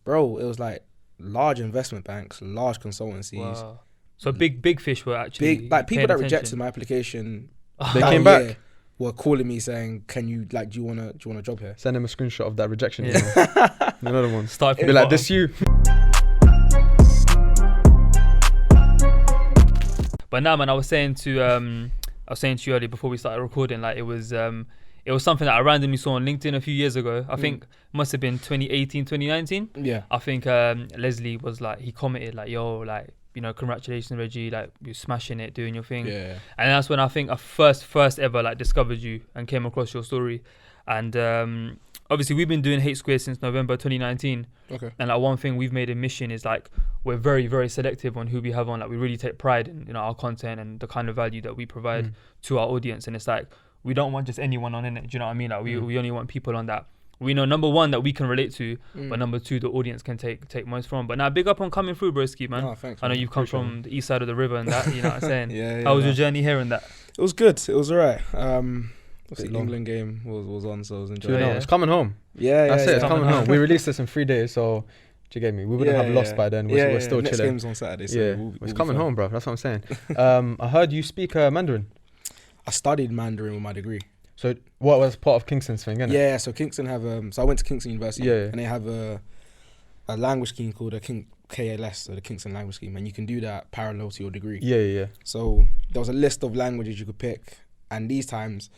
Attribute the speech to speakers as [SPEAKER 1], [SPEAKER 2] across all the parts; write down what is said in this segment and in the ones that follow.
[SPEAKER 1] Bro, it was like large investment banks, large consultancies.
[SPEAKER 2] Wow. So big fish were actually
[SPEAKER 1] Like people that
[SPEAKER 2] paying
[SPEAKER 1] rejected
[SPEAKER 2] attention.
[SPEAKER 1] my application.
[SPEAKER 3] They
[SPEAKER 1] that
[SPEAKER 3] came
[SPEAKER 1] year
[SPEAKER 3] back.
[SPEAKER 1] Were calling me saying, "Can you do you want a job here?"
[SPEAKER 3] Send him a screenshot of that rejection.
[SPEAKER 2] Yeah.
[SPEAKER 3] email. Another one.
[SPEAKER 2] Start from
[SPEAKER 3] Be
[SPEAKER 2] the
[SPEAKER 3] like,
[SPEAKER 2] bottom.
[SPEAKER 3] this you.
[SPEAKER 2] But now, man, I was saying to you earlier before we started recording, like it was something that I randomly saw on LinkedIn a few years ago. I think must have been 2018, 2019.
[SPEAKER 1] Yeah.
[SPEAKER 2] I think Leslie was like, he commented like, yo, like, you know, congratulations, Reggie, like you're smashing it, doing your thing.
[SPEAKER 1] Yeah.
[SPEAKER 2] And that's when I think I first ever like discovered you and came across your story. And obviously we've been doing Hate Square since November 2019.
[SPEAKER 1] Okay.
[SPEAKER 2] And like one thing we've made a mission is like we're very, very selective on who we have on. Like we really take pride in, you know, our content and the kind of value that we provide to our audience. And it's like we don't want just anyone on in it. Do you know what I mean? Like we only want people on that we know, number one, that we can relate to, but number two, the audience can take most from. But now, big up on coming through, broski, man.
[SPEAKER 1] Oh, thanks,
[SPEAKER 2] I know
[SPEAKER 1] man.
[SPEAKER 2] you've come from the east side of the river and that, you know what I'm saying?
[SPEAKER 1] Yeah.
[SPEAKER 2] How was your journey here and that?
[SPEAKER 1] It was good. It was alright. The
[SPEAKER 3] long.
[SPEAKER 1] England game was on, so I was
[SPEAKER 3] Do you
[SPEAKER 1] enjoying
[SPEAKER 3] know,
[SPEAKER 1] it.
[SPEAKER 3] it's coming home.
[SPEAKER 1] Yeah,
[SPEAKER 3] That's it. It's
[SPEAKER 1] yeah.
[SPEAKER 3] coming home. We released this in 3 days, so do you get me? We wouldn't have lost by then. We're still
[SPEAKER 1] Next
[SPEAKER 3] chilling.
[SPEAKER 1] game's on Saturday, so
[SPEAKER 3] Yeah,
[SPEAKER 1] we'll
[SPEAKER 3] it's
[SPEAKER 1] be
[SPEAKER 3] coming
[SPEAKER 1] fine.
[SPEAKER 3] home, bro. That's what I'm saying. I heard you speak Mandarin.
[SPEAKER 1] I studied Mandarin with my degree.
[SPEAKER 3] So what was part of Kingston's thing, innit?
[SPEAKER 1] Yeah, so Kingston have so I went to Kingston University,
[SPEAKER 3] Yeah.
[SPEAKER 1] and they have a language scheme called KLS, so the Kingston Language Scheme, and you can do that parallel to your degree.
[SPEAKER 3] Yeah.
[SPEAKER 1] So there was a list of languages you could pick, and these times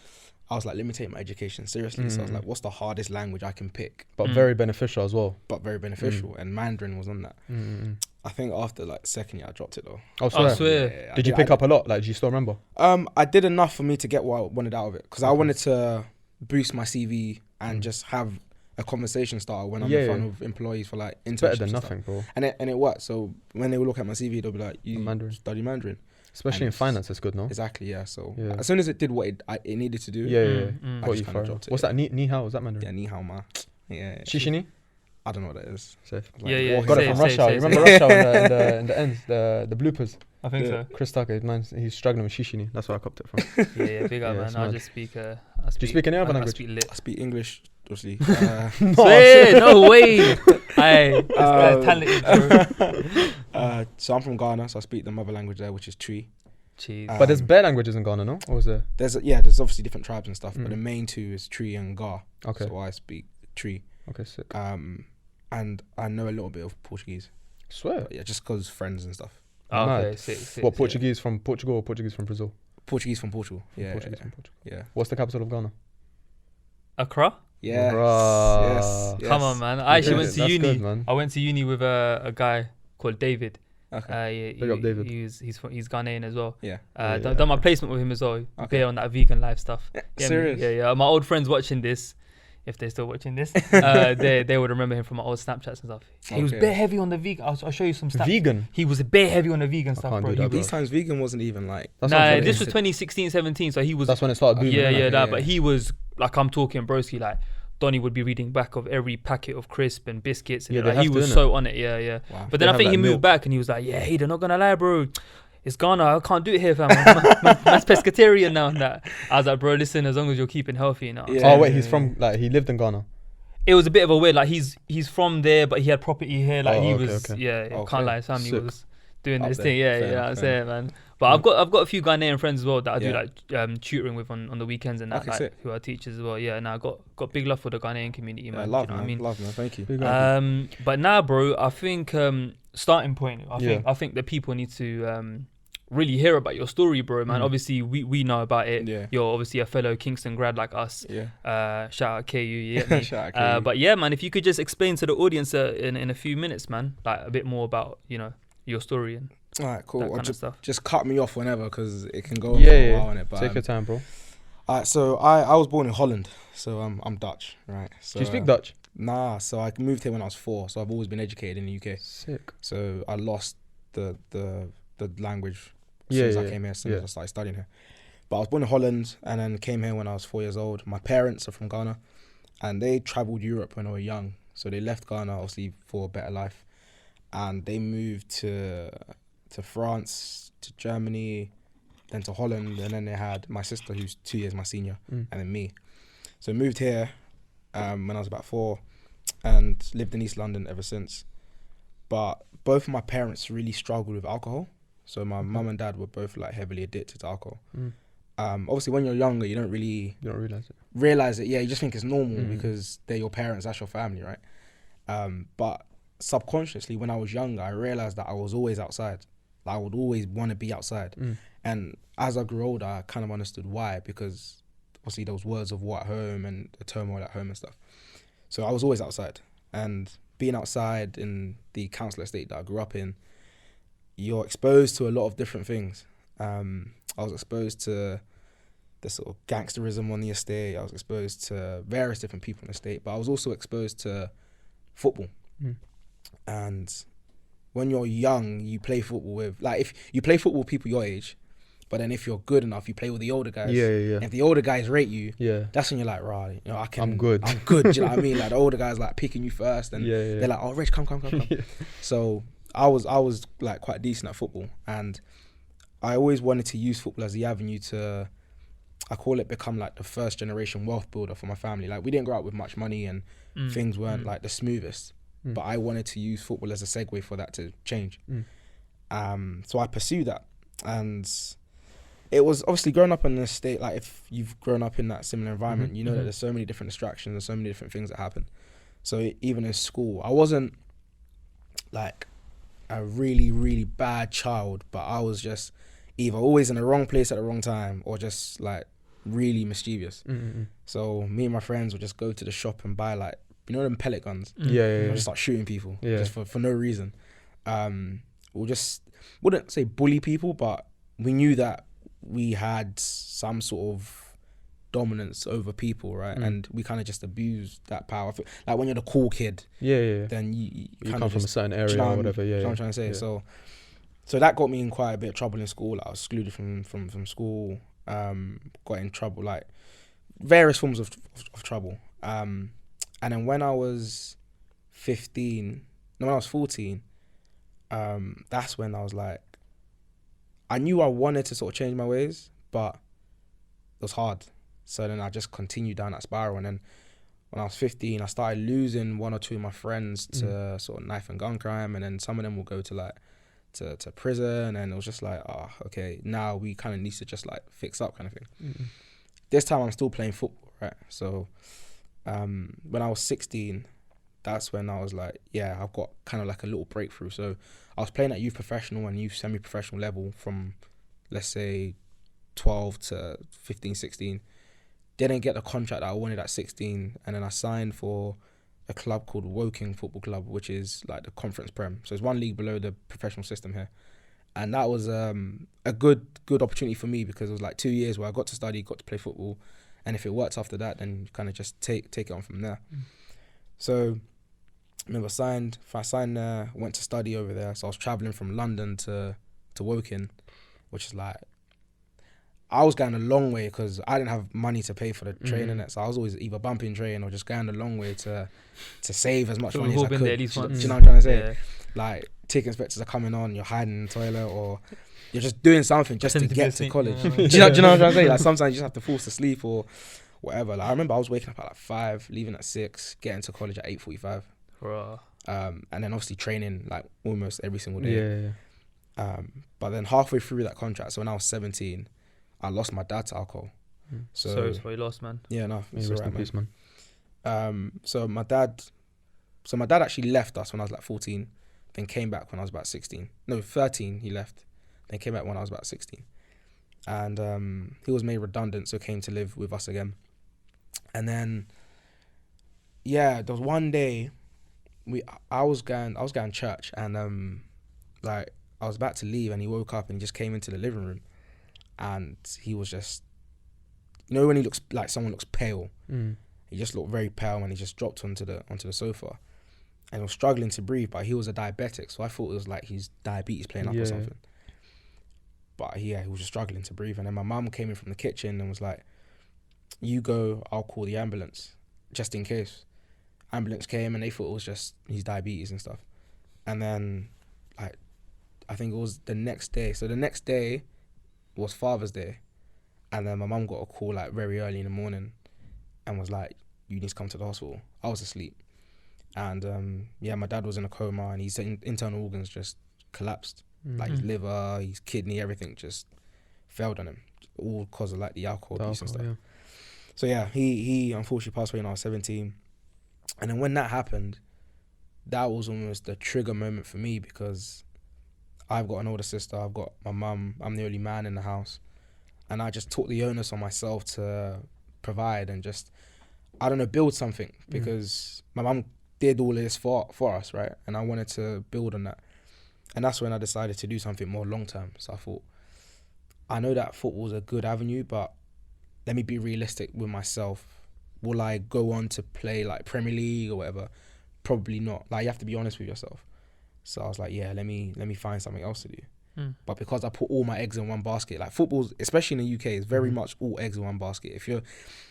[SPEAKER 1] I was like, let me take my education seriously. So I was like, what's the hardest language I can pick,
[SPEAKER 3] But very beneficial as well.
[SPEAKER 1] but very beneficial? And Mandarin was on that. I think after like second year I dropped it though.
[SPEAKER 3] Oh,
[SPEAKER 2] I
[SPEAKER 3] sorry.
[SPEAKER 2] swear.
[SPEAKER 1] Yeah,
[SPEAKER 3] Did you pick up a lot? Like, do you still remember?
[SPEAKER 1] I did enough for me to get what I wanted out of it, because I wanted to boost my CV and just have a conversation starter when I'm in front of employees for like internships.
[SPEAKER 3] Better than
[SPEAKER 1] and
[SPEAKER 3] nothing,
[SPEAKER 1] stuff.
[SPEAKER 3] bro.
[SPEAKER 1] And it worked. So when they will look at my CV, they'll be like, "You
[SPEAKER 3] Mandarin.
[SPEAKER 1] study Mandarin."
[SPEAKER 3] Especially in
[SPEAKER 1] And
[SPEAKER 3] finance, it's good, no?
[SPEAKER 1] Exactly, yeah. So
[SPEAKER 3] Yeah.
[SPEAKER 1] as soon as it did what it needed to do,
[SPEAKER 3] Yeah.
[SPEAKER 1] I
[SPEAKER 3] Got
[SPEAKER 1] just
[SPEAKER 3] you
[SPEAKER 1] kinda
[SPEAKER 3] for it.
[SPEAKER 1] dropped it.
[SPEAKER 3] What's that? Ni hao? Is that Mandarin?
[SPEAKER 1] yeah, ni hao ma. Yeah.
[SPEAKER 3] Shishini?
[SPEAKER 1] I don't know what that is.
[SPEAKER 3] Safe.
[SPEAKER 1] Like,
[SPEAKER 2] Yeah,
[SPEAKER 1] what
[SPEAKER 3] Got
[SPEAKER 1] is
[SPEAKER 3] it
[SPEAKER 2] Safe,
[SPEAKER 3] from
[SPEAKER 2] safe,
[SPEAKER 3] Russia.
[SPEAKER 2] safe,
[SPEAKER 3] You remember
[SPEAKER 2] safe.
[SPEAKER 3] Russia in the ends, the bloopers.
[SPEAKER 2] I think
[SPEAKER 1] Yeah.
[SPEAKER 2] so.
[SPEAKER 3] Chris Tucker, man, he's struggling with Shishini. That's where I copped it from.
[SPEAKER 2] Yeah, big up,
[SPEAKER 3] Yeah,
[SPEAKER 2] man.
[SPEAKER 3] it's
[SPEAKER 2] I'll
[SPEAKER 3] mad.
[SPEAKER 2] just speak.
[SPEAKER 3] Do you speak any other
[SPEAKER 2] I
[SPEAKER 3] language?
[SPEAKER 2] speak lit.
[SPEAKER 1] I speak English, obviously.
[SPEAKER 2] Hey, no way. Aye, this guy's talented, bro.
[SPEAKER 1] So I'm from Ghana, so I speak the mother language there, which is Tree.
[SPEAKER 2] Jeez.
[SPEAKER 3] But there's bare languages in Ghana, no? Or is there?
[SPEAKER 1] There's obviously different tribes and stuff, but the main two is Tree and Ga.
[SPEAKER 3] Okay.
[SPEAKER 1] So I speak Tree.
[SPEAKER 3] Okay, sick.
[SPEAKER 1] And I know a little bit of Portuguese.
[SPEAKER 3] Swear.
[SPEAKER 1] But yeah, just because friends and stuff.
[SPEAKER 2] Okay,
[SPEAKER 3] mad.
[SPEAKER 2] sick.
[SPEAKER 3] What, Portuguese from Portugal or Portuguese from Brazil?
[SPEAKER 1] Portuguese from Portugal. Yeah.
[SPEAKER 3] Portuguese
[SPEAKER 1] yeah,
[SPEAKER 3] from Portugal.
[SPEAKER 1] yeah.
[SPEAKER 3] What's the capital of Ghana?
[SPEAKER 2] Accra?
[SPEAKER 1] Yes,
[SPEAKER 3] Bruh.
[SPEAKER 1] yes.
[SPEAKER 2] Come on, man. I actually went to
[SPEAKER 3] That's
[SPEAKER 2] uni.
[SPEAKER 3] good, man.
[SPEAKER 2] I went to uni with a guy called David.
[SPEAKER 1] Okay.
[SPEAKER 2] Yeah,
[SPEAKER 3] Big up David.
[SPEAKER 2] He's Ghanaian as well.
[SPEAKER 1] Yeah.
[SPEAKER 2] Done my placement with him as well.
[SPEAKER 1] Okay.
[SPEAKER 2] Bare on that vegan life stuff.
[SPEAKER 1] Yeah,
[SPEAKER 2] Yeah,
[SPEAKER 1] serious?
[SPEAKER 2] Yeah. My old friends watching this, if they're still watching this, they would remember him from my old Snapchats and stuff. He was
[SPEAKER 1] Okay.
[SPEAKER 2] bare heavy on the vegan. I'll show you some stuff.
[SPEAKER 3] Vegan?
[SPEAKER 2] He was bare heavy on the vegan stuff,
[SPEAKER 3] can't
[SPEAKER 2] bro.
[SPEAKER 3] do that,
[SPEAKER 2] He
[SPEAKER 3] bro.
[SPEAKER 2] was,
[SPEAKER 1] These times vegan wasn't even like.
[SPEAKER 3] That's what I'm
[SPEAKER 2] nah,
[SPEAKER 3] saying.
[SPEAKER 2] this was 2016, 17. So he was.
[SPEAKER 3] That's when it started booming.
[SPEAKER 2] Yeah,
[SPEAKER 3] innit?
[SPEAKER 2] that.
[SPEAKER 1] Yeah.
[SPEAKER 2] But he was like, I'm talking broski, like Donny would be reading back of every packet of crisp and biscuits, and
[SPEAKER 3] Yeah,
[SPEAKER 2] like,
[SPEAKER 3] they
[SPEAKER 2] he
[SPEAKER 3] have to,
[SPEAKER 2] was
[SPEAKER 3] innit?
[SPEAKER 2] so on it. Yeah.
[SPEAKER 1] Wow.
[SPEAKER 2] But then
[SPEAKER 3] They
[SPEAKER 2] I think
[SPEAKER 3] have
[SPEAKER 2] he
[SPEAKER 3] that
[SPEAKER 2] moved
[SPEAKER 3] milk.
[SPEAKER 2] back and he was like, yeah, hey, they're not gonna lie, bro. It's Ghana. I can't do it here, fam. That's pescatarian now and that. I was like, bro, listen, as long as you're keeping healthy, you know.
[SPEAKER 1] Yeah.
[SPEAKER 3] Oh, wait, he's from, like, he lived in Ghana.
[SPEAKER 2] It was a bit of a weird, like he's from there, but he had property here. Like
[SPEAKER 3] Oh,
[SPEAKER 2] he
[SPEAKER 3] okay,
[SPEAKER 2] was,
[SPEAKER 3] okay.
[SPEAKER 2] yeah,
[SPEAKER 1] Oh,
[SPEAKER 2] can't
[SPEAKER 1] fair.
[SPEAKER 2] lie, his family
[SPEAKER 3] Sick.
[SPEAKER 2] was doing
[SPEAKER 1] Up
[SPEAKER 2] this
[SPEAKER 1] there.
[SPEAKER 2] thing. Yeah,
[SPEAKER 1] Fair
[SPEAKER 2] yeah,
[SPEAKER 1] enough,
[SPEAKER 2] I'm
[SPEAKER 1] fair
[SPEAKER 2] saying, man. But I've got a few Ghanaian friends as well that I do like tutoring with on the weekends and that,
[SPEAKER 1] Okay,
[SPEAKER 2] like
[SPEAKER 1] sick.
[SPEAKER 2] who are teachers as well. Yeah, and I got big love for the Ghanaian community, man.
[SPEAKER 1] Yeah,
[SPEAKER 2] Do
[SPEAKER 1] love,
[SPEAKER 2] you know
[SPEAKER 1] man.
[SPEAKER 2] what I mean?
[SPEAKER 1] Love, man. Thank you.
[SPEAKER 3] Big up.
[SPEAKER 2] But now, bro, I think starting point. I think that people need to really hear about your story, bro, man. Obviously, we know about it.
[SPEAKER 1] Yeah.
[SPEAKER 2] You're obviously a fellow Kingston grad like us.
[SPEAKER 1] Yeah.
[SPEAKER 2] Shout out KU, you get me?
[SPEAKER 1] Shout out KU.
[SPEAKER 2] But yeah, man, if you could just explain to the audience in a few minutes, man, like a bit more about your story and
[SPEAKER 1] All right, cool.
[SPEAKER 2] that
[SPEAKER 1] Or
[SPEAKER 2] kind of stuff.
[SPEAKER 1] just cut me off whenever, because it can go on
[SPEAKER 3] Yeah,
[SPEAKER 1] for a
[SPEAKER 3] yeah.
[SPEAKER 1] while on it. But,
[SPEAKER 3] Take your time, bro.
[SPEAKER 1] Alright, so I was born in Holland, so I'm Dutch, right? So,
[SPEAKER 3] Do you speak Dutch?
[SPEAKER 1] Nah, so I moved here when I was 4, so I've always been educated in the UK.
[SPEAKER 3] Sick.
[SPEAKER 1] So I lost the language as
[SPEAKER 3] Yeah,
[SPEAKER 1] soon as I
[SPEAKER 3] yeah,
[SPEAKER 1] came here, as soon
[SPEAKER 3] yeah.
[SPEAKER 1] as I started studying here. But I was born in Holland and then came here when I was 4 years old. My parents are from Ghana and they travelled Europe when they were young. So they left Ghana obviously for a better life, and they moved to France, to Germany, then to Holland, and then they had my sister who's 2 years my senior, and then me. So I moved here when I was about 4, and lived in East London ever since. But both of my parents really struggled with alcohol. So my mum and dad were both like heavily addicted to alcohol. Obviously, when you're younger, you don't realize it. Yeah, you just think it's normal because they're your parents, that's your family, right? But subconsciously, when I was younger, I realized that I was always outside. Like, I would always want to be outside. And as I grew older, I kind of understood why, because obviously there was words of war at home and the turmoil at home and stuff. So I was always outside. And being outside in the council estate that I grew up in, you're exposed to a lot of different things. I was exposed to the sort of gangsterism on the estate. I was exposed to various different people on the estate, but I was also exposed to football. And when you're young, you play football with, like, if you play football with people your age, but then if you're good enough, you play with the older guys. And if the older guys rate you, that's when you're like, right, you know, I'm good. Do you know what I mean? Like, the older guys like picking you first, and they're like, oh, Reg, come. So I was like quite decent at football, and I always wanted to use football as the avenue to, I call it, become like the first generation wealth builder for my family. Like, we didn't grow up with much money and things weren't like the smoothest, but I wanted to use football as a segue for that to change. So I pursued that, and it was obviously growing up in an estate, like, if you've grown up in that similar environment, you know that there's so many different distractions and so many different things that happen. So even in school, I wasn't like a really, really bad child, but I was just either always in the wrong place at the wrong time or just like really mischievous. So me and my friends would just go to the shop and buy, like, you know them pellet guns? Just start shooting people just for no reason. We'll just, wouldn't say bully people, but we knew that we had some sort of dominance over people, right? And we kind of just abused that power. Like, when you're the cool kid, then you
[SPEAKER 3] come from a certain area or whatever.
[SPEAKER 1] You know what I'm trying to say? So that got me in quite a bit of trouble in school. Like, I was excluded from school, got in trouble, like various forms of trouble. And then when I was 14, that's when I was like, I knew I wanted to sort of change my ways, but it was hard. So then I just continued down that spiral. And then when I was 15, I started losing one or two of my friends to sort of knife and gun crime. And then some of them will go to like, to prison. And it was just like, okay, now we kind of need to just like fix up kind of thing. This time I'm still playing football, right? So when I was 16, that's when I was like, yeah, I've got kind of like a little breakthrough. So I was playing at youth professional and youth semi-professional level from, let's say, 12 to 15, 16. Didn't get the contract that I wanted at 16. And then I signed for a club called Woking Football Club, which is like the conference prem. So it's one league below the professional system here. And that was a good opportunity for me, because it was like 2 years where I got to study, got to play football. And if it works after that, then you kind of just take it on from there. So I remember I signed there, went to study over there. So I was traveling from London to Woking, which is like, I was going a long way because I didn't have money to pay for the train in it. So I was always either bumping train or just going a long way to save as much money as I could. Do you know what I'm trying to say? Yeah. Like, ticket inspectors are coming on, you're hiding in the toilet, or you're just doing something just to get to college. Do you know what I'm trying to say? Like, sometimes you just have to force to sleep or whatever. Like, I remember I was waking up at like 5, leaving at 6, getting to college at 8:45. And then obviously training like almost every single day. But then halfway through that contract, so when I was 17, I lost my dad to alcohol. So
[SPEAKER 2] sorry for you lost, man.
[SPEAKER 1] Yeah, no, it's
[SPEAKER 3] rest
[SPEAKER 1] alright,
[SPEAKER 3] in peace, man.
[SPEAKER 1] So my dad actually left us when I was like 14, then came back when I was about 16. No, 13 he left, then came back when I was about 16. And he was made redundant, so came to live with us again. And then, yeah, there was one day I was going to church, and like, I was about to leave, and he woke up and he just came into the living room, and he was just, you know, when he looks like someone looks pale, he just looked very pale, and he just dropped onto the sofa, and he was struggling to breathe. But he was a diabetic, so I thought it was like his diabetes playing up or something. But he was just struggling to breathe. And then my mum came in from the kitchen and was like, "You go, I'll call the ambulance just in case." Ambulance came, and they thought it was just his diabetes and stuff. And then, like, I think it was the next day. So the next day was Father's Day. And then my mum got a call like very early in the morning and was like, "You need to come to the hospital." I was asleep. And yeah, my dad was in a coma, and his internal organs just collapsed. Like his liver, his kidney, everything just failed on him, all because of like the alcohol abuse and stuff.
[SPEAKER 3] Yeah.
[SPEAKER 1] So yeah, he unfortunately passed away when I was 17. And then when that happened, that was almost the trigger moment for me, because I've got an older sister, I've got my mum, I'm the only man in the house, and I just took the onus on myself to provide and just, I don't know, build something, because my mum did all this for us, right? And I wanted to build on that. And that's when I decided to do something more long term. So I thought, I know that football's a good avenue, but let me be realistic with myself. Will I go on to play like Premier League or whatever? Probably not. Like, you have to be honest with yourself. So I was like, yeah, let me find something else to do. But because I put all my eggs in one basket, like football's, especially in the UK, is very much all eggs in one basket.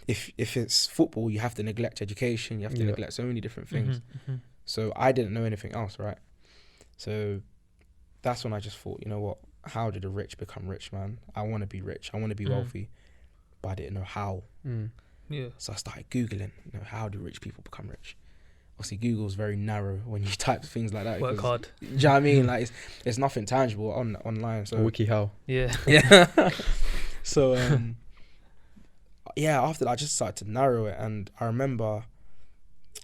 [SPEAKER 1] If it's football, you have to neglect education, you have to neglect so many different things. So I didn't know anything else, right? So that's when I just thought, you know what? How did the rich become rich, man? I want to be rich. I want to be wealthy, but I didn't know how.
[SPEAKER 2] Yeah.
[SPEAKER 1] So I started Googling, you know, how do rich people become rich? Obviously, Google's very narrow when you type things like that.
[SPEAKER 2] Work hard.
[SPEAKER 1] Do you know what I mean? Like, it's nothing tangible online. So
[SPEAKER 3] WikiHow.
[SPEAKER 2] Yeah.
[SPEAKER 1] yeah. So yeah, after that, I just started to narrow it, and I remember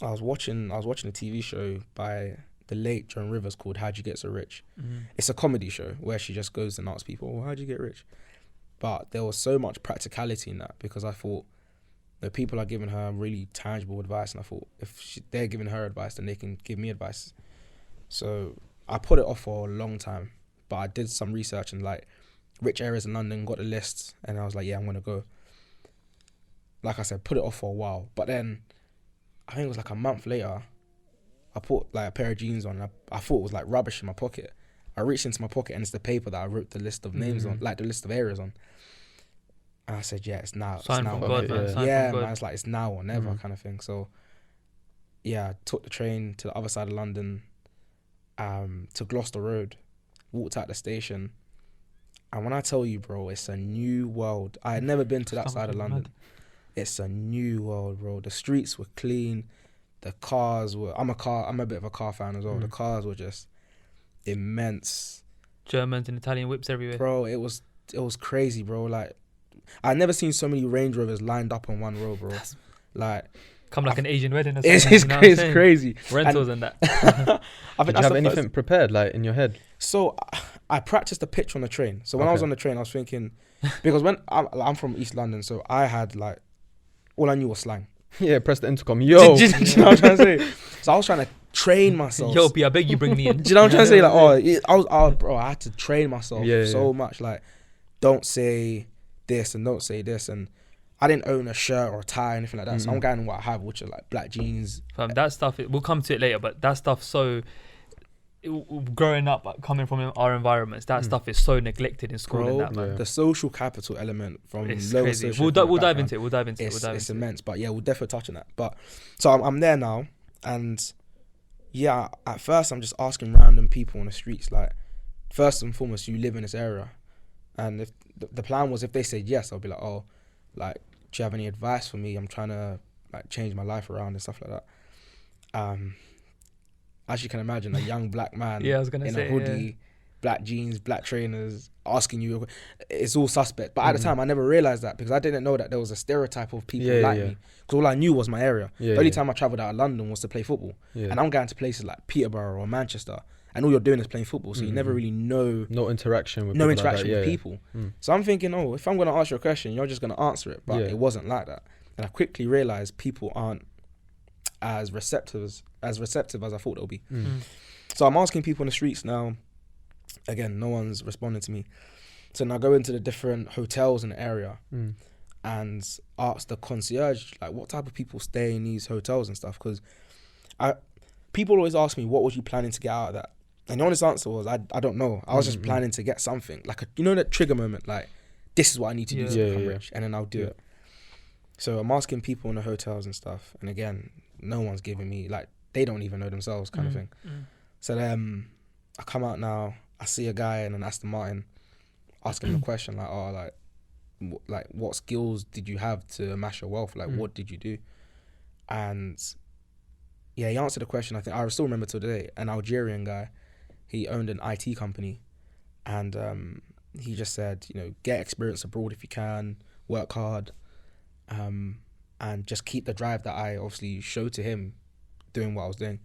[SPEAKER 1] I was watching a TV show by the late Joan Rivers called "How'd You Get So Rich." It's a comedy show where she just goes and asks people, well, how'd you get rich? But there was so much practicality in that, because I thought the people are giving her really tangible advice, and I thought if they're giving her advice, then they can give me advice. So I put it off for a long time, but I did some research and like rich areas in London, got a list, and I was like, yeah, I'm gonna go. Like I said, put it off for a while, but then I think it was like a month later, I put like a pair of jeans on. I thought it was like rubbish in my pocket. I reached into my pocket, and it's the paper that I wrote the list of names on, like the list of areas on. And I said, yeah, it's now.
[SPEAKER 2] Sign
[SPEAKER 1] it's now
[SPEAKER 2] from
[SPEAKER 1] or
[SPEAKER 2] God,
[SPEAKER 1] never.
[SPEAKER 2] man. Sign
[SPEAKER 1] Yeah,
[SPEAKER 2] from
[SPEAKER 1] man,
[SPEAKER 2] God.
[SPEAKER 1] it's like, it's now or never kind of thing. So yeah, I took the train to the other side of London, to Gloucester Road, walked out the station. And when I tell you, bro, it's a new world. I had never been to that side of London. It's a new world, bro. The streets were clean. The cars were, I'm a bit of a car fan as well. The cars were just immense.
[SPEAKER 2] Germans and Italian whips everywhere.
[SPEAKER 1] Bro, it was crazy, bro. Like, I've never seen so many Range Rovers lined up on one row, bro. Like,
[SPEAKER 2] Come like an Asian wedding or
[SPEAKER 1] it's
[SPEAKER 2] something.
[SPEAKER 1] it's crazy.
[SPEAKER 2] Rentals and that.
[SPEAKER 1] I think
[SPEAKER 3] Did you
[SPEAKER 1] that's
[SPEAKER 3] have
[SPEAKER 1] the
[SPEAKER 3] anything
[SPEAKER 1] first.
[SPEAKER 3] prepared, like in your head?
[SPEAKER 1] So I practiced the pitch on the train. So when I was
[SPEAKER 3] Okay.
[SPEAKER 1] on the train, I was thinking, because when I'm from East London, so I had like, all I knew was slang.
[SPEAKER 3] Yeah, press the intercom. Yo.
[SPEAKER 1] Do you know what I'm trying to say? So I was trying to train myself.
[SPEAKER 2] Yo, B, I beg you bring me in.
[SPEAKER 1] Do you know what I'm trying to say? Like, bro, I had to train myself so much. Like, don't say this and don't say this. And I didn't own a shirt or a tie or anything like that. So I'm going in what I have, which are like black jeans.
[SPEAKER 2] That stuff, we'll come to it later, but that stuff growing up, coming from our environments, that stuff is so neglected in school and that, man.
[SPEAKER 1] The social capital element from
[SPEAKER 2] It's
[SPEAKER 1] lower
[SPEAKER 2] crazy.
[SPEAKER 1] social
[SPEAKER 2] We'll dive
[SPEAKER 1] background,
[SPEAKER 2] into it. We'll dive into it.
[SPEAKER 1] it's immense. But yeah, we'll definitely touch on that. But so I'm there now, and yeah, at first I'm just asking random people on the streets, like, first and foremost, you live in this area, and if the plan was, if they said yes, I'll be like, oh, like, do you have any advice for me? I'm trying to like change my life around and stuff like that. As you can imagine, a young black man
[SPEAKER 2] Yeah, I was gonna
[SPEAKER 1] in
[SPEAKER 2] say,
[SPEAKER 1] a hoodie, black jeans, black trainers, asking you, it's all suspect. But at the time, I never realized that, because I didn't know that there was a stereotype of people me. Because all I knew was my area. The only time I travelled out of London was to play football. And I'm going to places like Peterborough or Manchester, and all you're doing is playing football. So you never really know.
[SPEAKER 3] No interaction with
[SPEAKER 1] People. So I'm thinking, oh, if I'm going to ask you a question, you're just going to answer it. But it wasn't like that. And I quickly realized people aren't as receptive as I thought they'll be. So I'm asking people in the streets now. Again, no one's responding to me. So now I go into the different hotels in the area and ask the concierge, like, what type of people stay in these hotels and stuff. Because people always ask me, what was you planning to get out of that? And the honest answer was, I don't know. I was just planning to get something. Like, that trigger moment, like, this is what I need to do to become rich. And then I'll do it. So I'm asking people in the hotels and stuff. And again, no one's giving me, like, they don't even know themselves kind of thing. So then I come out now, I see a guy in an Aston Martin, asking him a question like, oh, like what skills did you have to amass your wealth? Like, what did you do? And yeah, he answered the question. I think I still remember till today. An Algerian guy, he owned an IT company, and he just said, get experience abroad if you can, work hard, and just keep the drive that I obviously showed to him, doing what I was doing.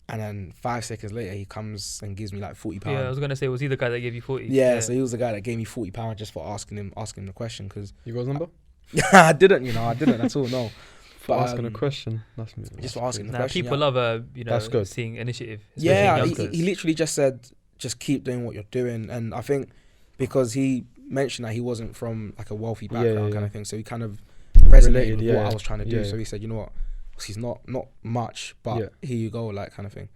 [SPEAKER 1] And then 5 seconds later, he comes and gives me like £40.
[SPEAKER 2] Yeah, I was gonna say, was he the guy that gave you 40?
[SPEAKER 1] Yeah, so he was the guy that gave me £40 just for asking him the question. Because
[SPEAKER 3] You got his number?
[SPEAKER 1] I didn't at all. No,
[SPEAKER 3] For asking a question. That's me.
[SPEAKER 1] just for asking the
[SPEAKER 2] Nah,
[SPEAKER 1] question.
[SPEAKER 2] people
[SPEAKER 1] yeah.
[SPEAKER 2] love
[SPEAKER 3] That's good.
[SPEAKER 2] seeing initiative. especially
[SPEAKER 1] Yeah,
[SPEAKER 2] in
[SPEAKER 1] he
[SPEAKER 2] youngsters.
[SPEAKER 1] literally just said, just keep doing what you're doing. And I think because he mentioned that he wasn't from like a wealthy background kind of thing, so he kind of resonated with what I was trying to do.
[SPEAKER 3] Yeah.
[SPEAKER 1] So he said, you know what, he's not much, but here you go, like kind of thing.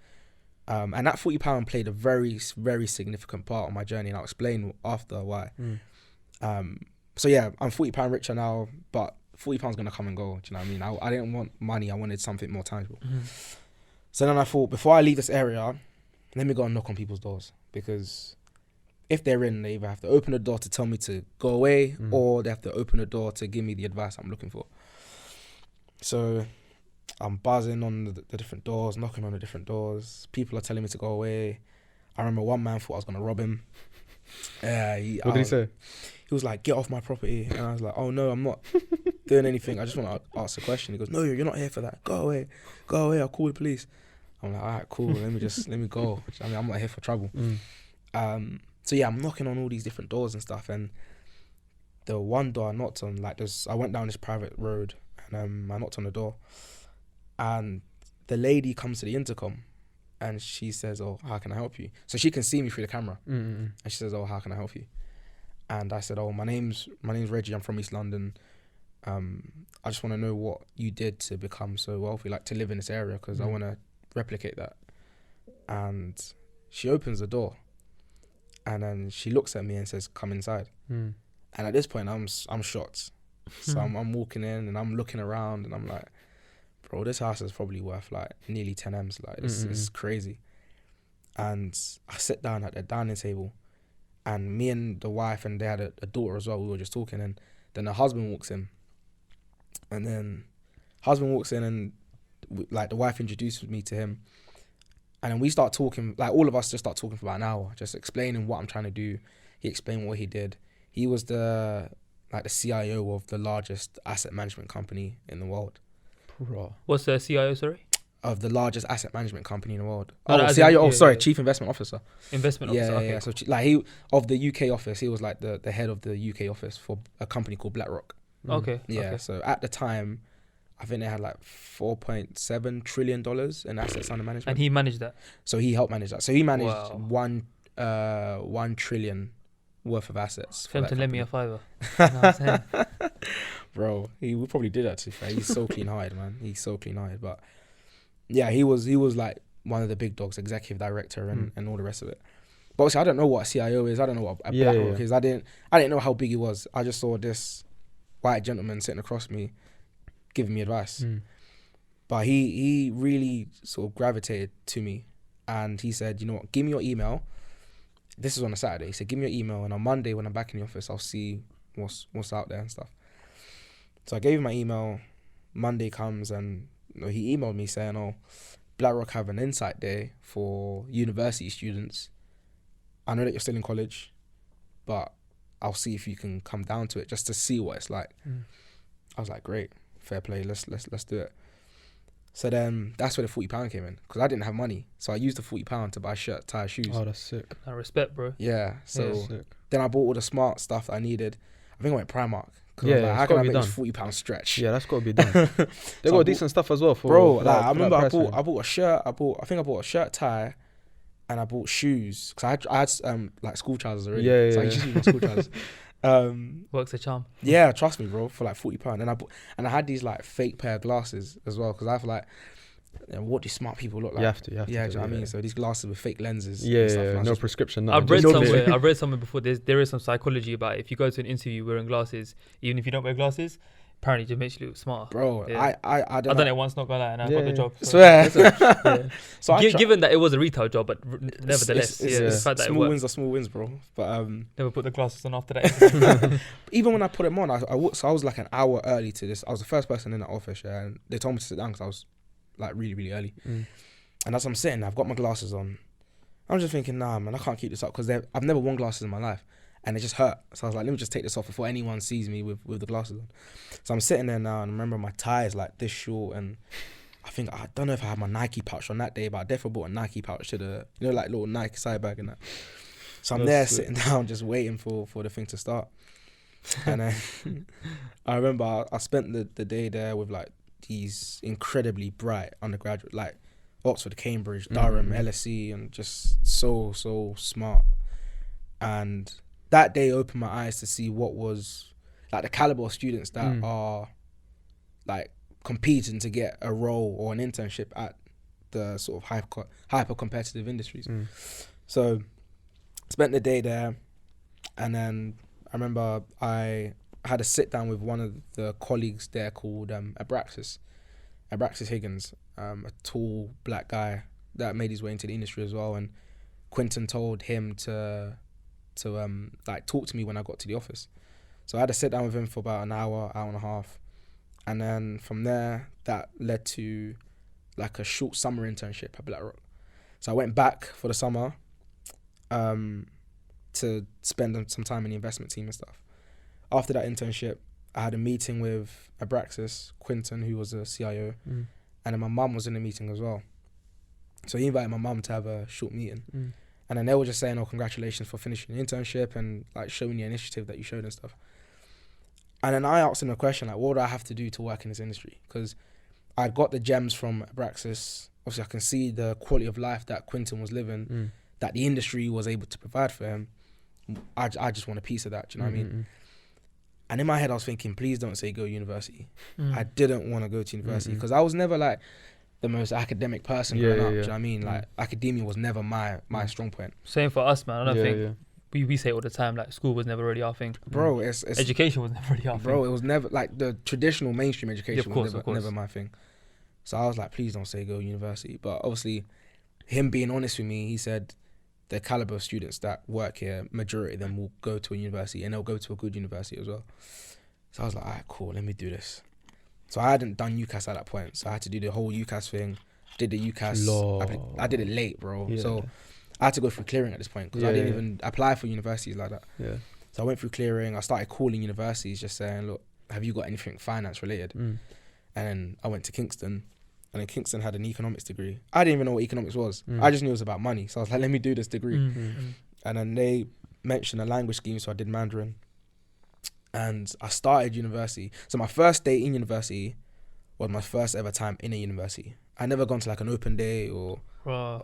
[SPEAKER 1] And that £40 played a very, very significant part on my journey, and I'll explain after why. So yeah, I'm £40 richer now, but £40 gonna come and go. Do you know what I mean? I didn't want money. I wanted something more tangible. So then I thought, before I leave this area, let me go and knock on people's doors, because if they're in, they either have to open the door to tell me to go away, or they have to open the door to give me the advice I'm looking for. So I'm buzzing on the different doors, knocking on the different doors. People are telling me to go away. I remember one man thought I was going to rob him.
[SPEAKER 3] What did he say?
[SPEAKER 1] He was like, get off my property. And I was like, oh no, I'm not doing anything. I just want to ask a question. He goes, no, you're not here for that. Go away, I'll call the police. I'm like, all right, cool. let me go. I mean, I'm not here for trouble. So yeah, I'm knocking on all these different doors and stuff. And the one door I knocked on, I went down this private road, and I knocked on the door. And the lady comes to the intercom, and she says, oh, how can I help you? So she can see me through the camera. And she says, oh, how can I help you? And I said, oh, my name's Reggie. I'm from East London. I just want to know what you did to become so wealthy, like to live in this area, because I want to replicate that. And she opens the door, and then she looks at me and says, come inside. And at this point, I'm shocked. So I'm walking in, and I'm looking around, and I'm like, bro, this house is probably worth like nearly 10 M's. Like, this is crazy. And I sit down at the dining table, and me and the wife, and they had a daughter as well, we were just talking, and then the husband walks in. And then and like the wife introduces me to him. And then we start talking, like all of us just start talking for about an hour, just explaining what I'm trying to do. He explained what he did. He was the CIO of the largest asset management company in the world.
[SPEAKER 3] Bro.
[SPEAKER 2] What's the CIO, sorry?
[SPEAKER 1] Of the largest asset management company in the world.
[SPEAKER 2] CIO,
[SPEAKER 1] Chief Investment Officer.
[SPEAKER 2] Investment officer, okay.
[SPEAKER 1] Yeah. So he, of the UK office, he was like the head of the UK office for a company called BlackRock.
[SPEAKER 2] Okay.
[SPEAKER 1] Yeah,
[SPEAKER 2] okay.
[SPEAKER 1] so at the time, I think they had like $4.7 trillion in assets under management.
[SPEAKER 2] And he managed that?
[SPEAKER 1] So he helped manage that. So he managed
[SPEAKER 2] Wow.
[SPEAKER 1] 1 trillion worth of assets.
[SPEAKER 2] For him to lend me a fiver. You know what I'm saying?
[SPEAKER 1] Bro, we probably did that to be fair. He's so clean-hearted, man. He's so clean-hearted. But yeah, he was like one of the big dogs, executive director and all the rest of it. But obviously, I don't know what a CIO is. I don't know what a BlackRock is. I didn't know how big he was. I just saw this white gentleman sitting across me giving me advice. But he really sort of gravitated to me, and he said, you know what, give me your email. This is on a Saturday. He said, give me your email, and on Monday when I'm back in the office, I'll see what's out there and stuff. So I gave him my email. Monday comes, and he emailed me saying, oh, BlackRock have an insight day for university students. I know that you're still in college, but I'll see if you can come down to it just to see what it's like. I was like, great, fair play, let's do it. So then that's where the £40 came in, because I didn't have money. So I used the £40 to buy shirt, tie, shoes.
[SPEAKER 3] Oh, that's sick.
[SPEAKER 2] I respect, bro.
[SPEAKER 1] Yeah. So
[SPEAKER 3] Sick.
[SPEAKER 1] then I bought all the smart stuff that I needed. I think I went Primark.
[SPEAKER 3] Yeah,
[SPEAKER 1] I was like, how
[SPEAKER 3] it's
[SPEAKER 1] can I
[SPEAKER 3] gotta
[SPEAKER 1] make
[SPEAKER 3] be
[SPEAKER 1] this £40 stretch?
[SPEAKER 3] Yeah, that's got to be done. They
[SPEAKER 1] So
[SPEAKER 3] got decent stuff as well for.
[SPEAKER 1] Bro,
[SPEAKER 3] for
[SPEAKER 1] like,
[SPEAKER 3] that,
[SPEAKER 1] I remember
[SPEAKER 3] that price
[SPEAKER 1] I bought a shirt. I bought a shirt, tie, and I bought shoes, because I had like school trousers already.
[SPEAKER 3] Yeah,
[SPEAKER 1] so I
[SPEAKER 3] yeah,
[SPEAKER 1] just used my school trousers.
[SPEAKER 2] Works a charm.
[SPEAKER 1] Yeah, trust me, bro, for like £40. And I had these like fake pair of glasses as well, because I feel like, what do smart people look like?
[SPEAKER 3] You have to.
[SPEAKER 1] Yeah, do you know what I mean? So these glasses with fake lenses. and
[SPEAKER 3] Yeah,
[SPEAKER 1] stuff, and I was
[SPEAKER 3] no
[SPEAKER 1] just-
[SPEAKER 3] prescription.
[SPEAKER 2] I've
[SPEAKER 3] nothing,
[SPEAKER 2] read
[SPEAKER 3] just-
[SPEAKER 2] I've read somewhere before. There is some psychology about it. If you go to an interview wearing glasses, even if you don't wear glasses, apparently it just makes you look smarter.
[SPEAKER 1] Bro,
[SPEAKER 2] Yeah.
[SPEAKER 1] I
[SPEAKER 2] I've
[SPEAKER 1] don't
[SPEAKER 2] done
[SPEAKER 1] know.
[SPEAKER 2] it once, not gonna lie, and I got
[SPEAKER 3] Yeah.
[SPEAKER 2] the job. So,
[SPEAKER 1] Swear.
[SPEAKER 2] yeah.
[SPEAKER 1] So I try-
[SPEAKER 2] Given that it was a retail job, but nevertheless,
[SPEAKER 1] it's
[SPEAKER 2] the fact that it
[SPEAKER 1] small
[SPEAKER 2] worked.
[SPEAKER 1] wins are small wins, bro. But
[SPEAKER 2] Never put the glasses on after that.
[SPEAKER 1] even when I put them on, so I was like an hour early to this. I was the first person in the office, yeah, and they told me to sit down because I was like really, really early.
[SPEAKER 3] Mm.
[SPEAKER 1] And as I'm sitting, I've got my glasses on. I'm just thinking, nah, man, I can't keep this up because I've never worn glasses in my life, and it just hurt. So I was like, let me just take this off before anyone sees me with the glasses on. So I'm sitting there now, and I remember my tie is like this short, and I don't know if I had my Nike pouch on that day, but I definitely bought a Nike pouch to the, you know, like little Nike side bag and that. So I'm there sitting down, just waiting for the thing to start. And then I remember I spent the day there with like these incredibly bright undergraduate, like Oxford, Cambridge, Durham, LSE, and just so smart. And that day opened my eyes to see what was like the caliber of students that are like competing to get a role or an internship at the sort of hyper competitive industries. So spent the day there, and then I remember I had a sit down with one of the colleagues there called Abraxas Higgins, a tall black guy that made his way into the industry as well. And Quinton told him to like talk to me when I got to the office. So I had a sit down with him for about an hour and a half. And then from there, that led to like a short summer internship at Blackrock. So I went back for the summer to spend some time in the investment team and stuff. After that internship, I had a meeting with Abraxas, Quinton, who was a CIO, and then my mum was in the meeting as well. So he invited my mum to have a short meeting. And then they were just saying, oh, congratulations for finishing the internship and like showing the initiative that you showed and stuff. And then I asked him a question, like, what do I have to do to work in this industry? Because I'd got the gems from Abraxas. Obviously, I can see the quality of life that Quinton was living, that the industry was able to provide for him. I just want a piece of that, do you know what I mean? And in my head, I was thinking, please don't say go to university. I didn't want to go to university because I was never like the most academic person growing up, do you know what I mean? Like academia was never my strong point.
[SPEAKER 2] Same for us, man. I don't think we say it all the time, like school was never really our thing.
[SPEAKER 1] Bro, it's
[SPEAKER 2] education was never really our thing.
[SPEAKER 1] Bro, it was never like the traditional mainstream education was never my thing. So I was like, please don't say go to university. But obviously, him being honest with me, he said the caliber of students that work here, majority of them will go to a university, and they'll go to a good university as well. So I was like, all right, cool, let me do this. So I hadn't done UCAS at that point, so I had to do the whole UCAS thing. Did the UCAS, I did it late, bro. So I had to go through clearing at this point because I didn't even apply for universities like that. So I went through clearing. I started calling universities just saying, look, have you got anything finance related? And then I went to Kingston, and then Kingston had an economics degree. I didn't even know what economics was. I just knew it was about money. So I was like, let me do this degree. And then they mentioned a language scheme, so I did Mandarin. And I started university. So my first day in university was my first ever time in a university. I never gone to like an open day or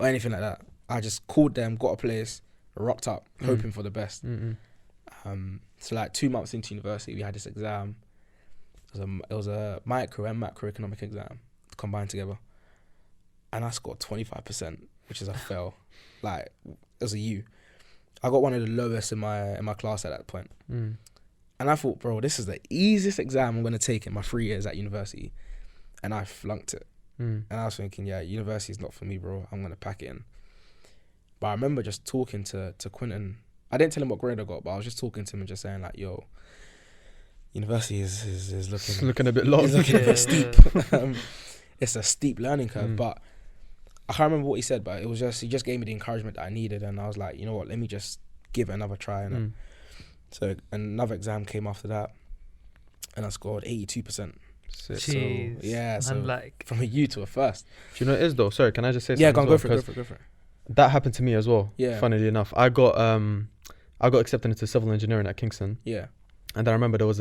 [SPEAKER 1] anything like that. I just called them, got a place, rocked up, hoping for the best. So like 2 months into university, we had this exam. It was a micro and macroeconomic exam combined together. And I scored 25%, which is a fail. Like, it was a U. I got one of the lowest in my class at that point. And I thought, bro, this is the easiest exam I'm going to take in my 3 years at university. And I flunked it. And I was thinking, yeah, university is not for me, bro. I'm going to pack it in. But I remember just talking to Quinton. I didn't tell him what grade I got, but I was just talking to him and just saying like, yo, university is looking
[SPEAKER 3] a bit low.
[SPEAKER 1] It's looking a bit steep. It's a steep learning curve. But I can't remember what he said, but it was just, he just gave me the encouragement that I needed. And I was like, you know what, let me just give it another try. And so another exam came after that, and I scored 82%.
[SPEAKER 3] Sick.
[SPEAKER 1] So yeah, so
[SPEAKER 2] like,
[SPEAKER 1] from a U to a first.
[SPEAKER 3] Do you know what it is though? Sorry, can I just say something?
[SPEAKER 1] Yeah, go for it.
[SPEAKER 3] That happened to me as well.
[SPEAKER 1] Yeah.
[SPEAKER 3] Funnily enough, I got accepted into civil engineering at Kingston.
[SPEAKER 1] Yeah.
[SPEAKER 3] And I remember there was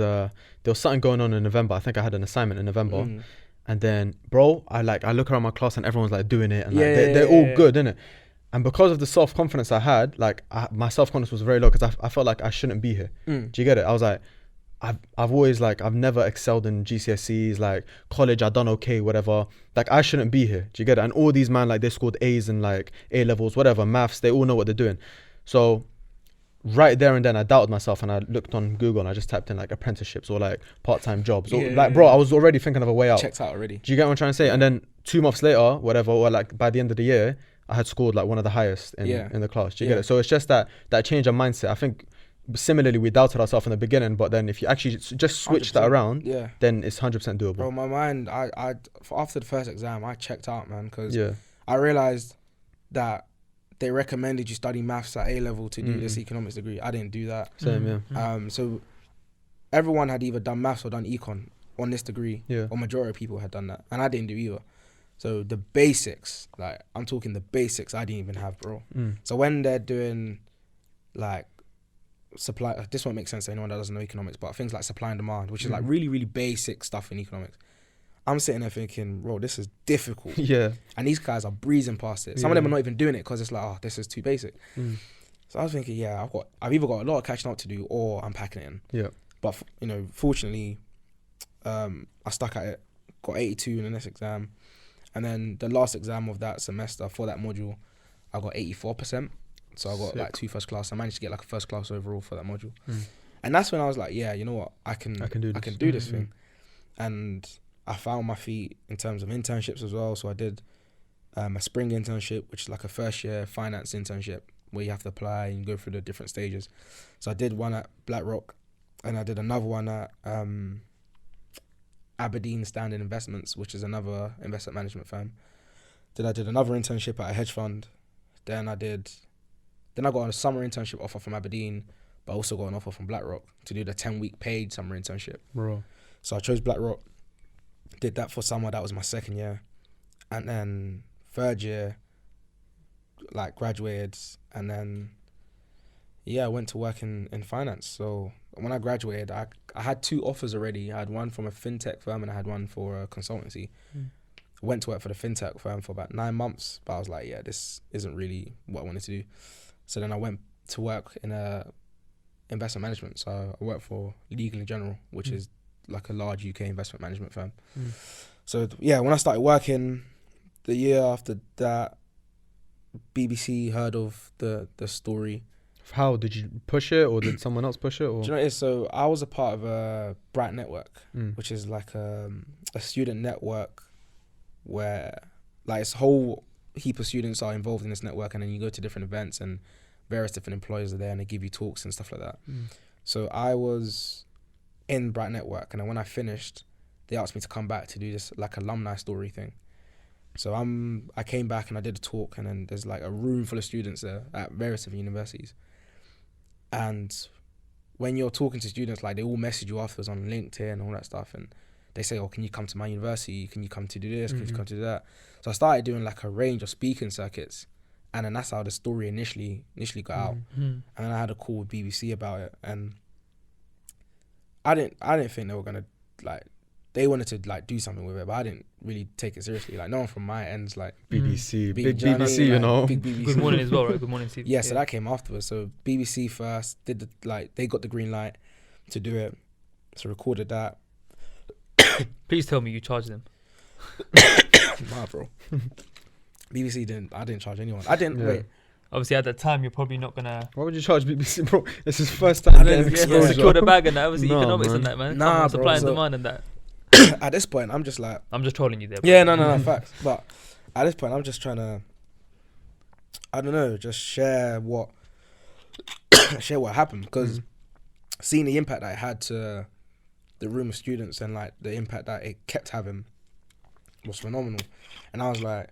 [SPEAKER 3] something going on in November. I think I had an assignment in November. And then, bro, I look around my class and everyone's like doing it, and like they're all good, innit? And because of the self-confidence I had, like my self-confidence was very low because I felt like I shouldn't be here. Do you get it? I was like, I've always like, I've never excelled in GCSEs, like college, I done okay, whatever. Like I shouldn't be here. Do you get it? And all these man, like they scored A's in like A levels, whatever, maths, they all know what they're doing. So right there and then I doubted myself, and I looked on Google and I just typed in like apprenticeships or like part-time jobs. Or, like, bro, I was already thinking of a way out.
[SPEAKER 1] Checked out already.
[SPEAKER 3] Do you get what I'm trying to say? And then 2 months later, whatever, or like by the end of the year, I had scored like one of the highest in the class. Do you get it? So it's just that change of mindset. I think similarly, we doubted ourselves in the beginning, but then if you actually just switch that
[SPEAKER 1] 100%.
[SPEAKER 3] around,
[SPEAKER 1] Yeah.
[SPEAKER 3] then it's 100% doable.
[SPEAKER 1] Bro, my mind, after the first exam, I checked out, man, because
[SPEAKER 3] Yeah.
[SPEAKER 1] I realized that they recommended you study maths at A level to do this economics degree. I didn't do that.
[SPEAKER 3] Same, yeah.
[SPEAKER 1] So everyone had either done maths or done econ on this degree,
[SPEAKER 3] Yeah.
[SPEAKER 1] or majority of people had done that, and I didn't do either. So the basics, like I'm talking the basics, I didn't even have, bro. So when they're doing like supply, this won't make sense to anyone that doesn't know economics, but things like supply and demand, which is like really, really basic stuff in economics. I'm sitting there thinking, bro, this is difficult.
[SPEAKER 3] Yeah.
[SPEAKER 1] And these guys are breezing past it. Some of them are not even doing it because it's like, oh, this is too basic. So I was thinking, yeah, I've either got a lot of catching up to do or I'm packing it in.
[SPEAKER 3] Yeah.
[SPEAKER 1] But fortunately, I stuck at it, got 82 in the next exam, and then the last exam of that semester for that module, I got 84%. So I got
[SPEAKER 3] Sick.
[SPEAKER 1] like 2 first class. I managed to get like a first class overall for that module, and that's when I was like, yeah, you know what, I can do this thing, and I found my feet in terms of internships as well. So I did a spring internship, which is like a first year finance internship where you have to apply and go through the different stages. So I did one at BlackRock, and I did another one at Aberdeen Standard Investments, which is another investment management firm. Then I did another internship at a hedge fund. Then I got a summer internship offer from Aberdeen, but I also got an offer from BlackRock to do the 10-week paid summer internship.
[SPEAKER 3] Bro.
[SPEAKER 1] So I chose BlackRock, did that for summer. That was my second year. And then third year, like graduated, and then I went to work in finance. So when I graduated, I had 2 offers already. I had one from a fintech firm and I had one for a consultancy. I went to work for the fintech firm for about 9 months, but I was like, yeah, this isn't really what I wanted to do. So then I went to work in investment management. So I worked for Legal & General, which is like a large UK investment management firm. So when I started working, the year after that, BBC heard of the story.
[SPEAKER 3] How did you push it, or did someone else push it? Or?
[SPEAKER 1] Do you know what it is? So I was a part of a Brat Network, which is like a student network where like it's a whole heap of students are involved in this network, and then you go to different events and various different employers are there and they give you talks and stuff like that. So I was in Brat Network, and then when I finished, they asked me to come back to do this like alumni story thing. So I came back and I did a talk, and then there's like a room full of students there at various different universities. And when you're talking to students, like they all message you afterwards on LinkedIn and all that stuff, and they say, oh, can you come to my university? Can you come to do this? Can you come to do that? So I started doing like a range of speaking circuits, and then that's how the story initially got out. And then I had a call with BBC about it, and I didn't think they were gonna like, they wanted to like do something with it, but I didn't really take it seriously. Like no one from my end's like
[SPEAKER 3] BBC,
[SPEAKER 1] big
[SPEAKER 3] BBC, you know.
[SPEAKER 1] Big BBC.
[SPEAKER 2] Good morning as well, right? Good morning, Steve.
[SPEAKER 1] Yeah, so that came afterwards. So BBC first did they got the green light to do it. So recorded that.
[SPEAKER 2] Please tell me you charged them.
[SPEAKER 1] Nah, bro. BBC I didn't charge anyone. I didn't wait.
[SPEAKER 2] Obviously, at that time, you're probably not gonna.
[SPEAKER 3] Why would you charge BBC, bro? This is first time getting exposure.
[SPEAKER 2] Secure the bag and that. Obviously,
[SPEAKER 3] No,
[SPEAKER 2] economics
[SPEAKER 3] man.
[SPEAKER 2] and that, man.
[SPEAKER 1] Nah,
[SPEAKER 2] Supply
[SPEAKER 1] bro,
[SPEAKER 2] and
[SPEAKER 1] so-
[SPEAKER 2] demand and that.
[SPEAKER 1] At this point, I'm just like,
[SPEAKER 2] I'm just trolling you there. Bro.
[SPEAKER 1] yeah, no, facts. But at this point, I'm just trying to, I don't know, just share what happened, because seeing the impact that it had to the room of students and like the impact that it kept having was phenomenal. And I was like,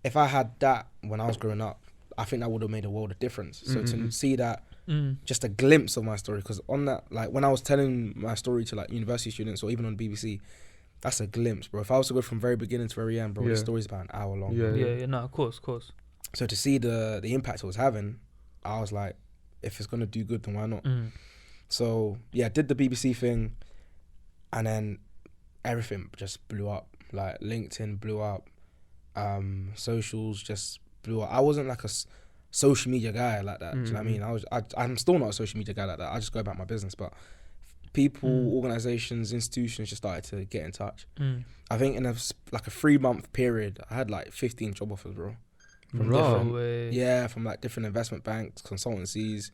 [SPEAKER 1] if I had that when I was growing up, I think that would have made a world of difference. So to see that, just a glimpse of my story, because on that, like when I was telling my story to like university students or even on BBC, that's a glimpse, bro. If I was to go from very beginning to very end, bro, this story's about an hour long.
[SPEAKER 2] Yeah, no, of course.
[SPEAKER 1] So to see the impact it was having, I was like, if it's gonna do good, then why not? So yeah, did the BBC thing, and then everything just blew up. Like LinkedIn blew up, socials just blew up. I wasn't like a social media guy like that. Do you know what I mean? I'm still not a social media guy like that. I just go about my business, but people, organizations, institutions just started to get in touch. I think in a 3-month period, I had like 15 job offers, bro. From from like different investment banks, consultancies.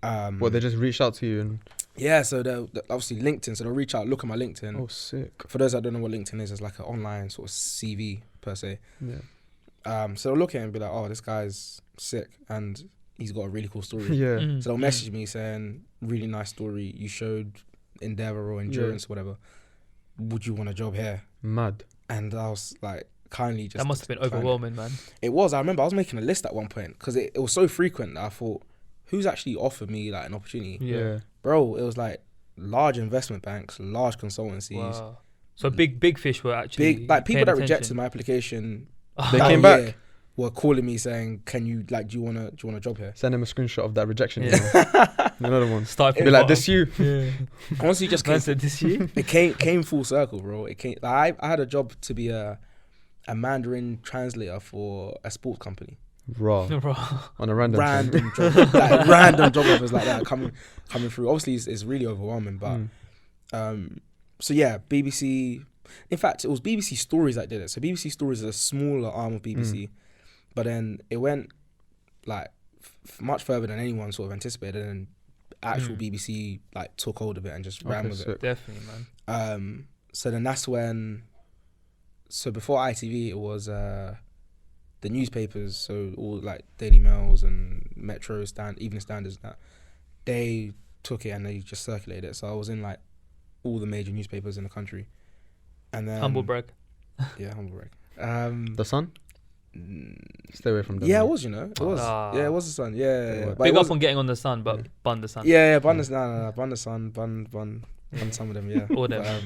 [SPEAKER 3] Well, they just reached out to you and.
[SPEAKER 1] Yeah, so they're obviously LinkedIn, so they'll reach out, look at my LinkedIn.
[SPEAKER 3] Oh, sick.
[SPEAKER 1] For those that don't know what LinkedIn is, it's like an online sort of CV per se.
[SPEAKER 3] Yeah.
[SPEAKER 1] So they'll look at it and be like, oh, this guy's sick. And he's got a really cool story.
[SPEAKER 3] Yeah.
[SPEAKER 2] Mm.
[SPEAKER 1] So they'll message me saying, really nice story. You showed endeavor or endurance or whatever. Would you want a job here?
[SPEAKER 3] Mad.
[SPEAKER 1] And I was like, kindly just.
[SPEAKER 2] That must have been
[SPEAKER 1] decline it.
[SPEAKER 2] overwhelming, man.
[SPEAKER 1] It was. I remember I was making a list at one point because it was so frequent that I thought, who's actually offered me like an opportunity?
[SPEAKER 2] Yeah.
[SPEAKER 1] Bro, it was like large investment banks, large consultancies.
[SPEAKER 2] Wow. So big fish were actually
[SPEAKER 1] Big, like people
[SPEAKER 2] paying
[SPEAKER 1] that
[SPEAKER 2] attention.
[SPEAKER 1] rejected my application.
[SPEAKER 3] They
[SPEAKER 1] that
[SPEAKER 3] came
[SPEAKER 1] year
[SPEAKER 3] back.
[SPEAKER 1] Were calling me saying, "Can you like? Do you want a job here?"
[SPEAKER 3] Send him a screenshot of that rejection
[SPEAKER 2] Yeah.
[SPEAKER 3] email. Another one.
[SPEAKER 2] Start from
[SPEAKER 3] Be
[SPEAKER 2] the
[SPEAKER 3] like, this you?
[SPEAKER 2] bottom. Yeah.
[SPEAKER 1] Honestly, just
[SPEAKER 2] Man
[SPEAKER 1] came,
[SPEAKER 2] said this you.
[SPEAKER 1] it came full circle, bro. It came. Like, I had a job to be a Mandarin translator for a sports company.
[SPEAKER 3] Raw.
[SPEAKER 2] Bro.
[SPEAKER 3] On a random
[SPEAKER 1] Random job, like random job offers like that coming through. Obviously, it's really overwhelming, but so yeah, BBC. In fact, it was BBC Stories that did it. So BBC Stories is a smaller arm of BBC, but then it went like much further than anyone sort of anticipated, and actual BBC like took hold of it and just ran with it.
[SPEAKER 2] Definitely, man.
[SPEAKER 1] So then that's when. So before ITV, it was the newspapers. So all like Daily Mails and Metro Evening Standards, that they took it and they just circulated it. So I was in like all the major newspapers in the country. And then
[SPEAKER 2] Humble brag.
[SPEAKER 1] Yeah, humble brag.
[SPEAKER 3] The Sun? Stay away from them.
[SPEAKER 1] Yeah, it was, you know. It was.
[SPEAKER 2] Ah.
[SPEAKER 1] Yeah, it was the Sun. Yeah. But
[SPEAKER 2] Big
[SPEAKER 1] it
[SPEAKER 2] up
[SPEAKER 1] was,
[SPEAKER 2] on getting on the Sun, but bun the Sun.
[SPEAKER 1] yeah, bun the no, bun the Sun, bun some of them, yeah.
[SPEAKER 2] All them.
[SPEAKER 1] But,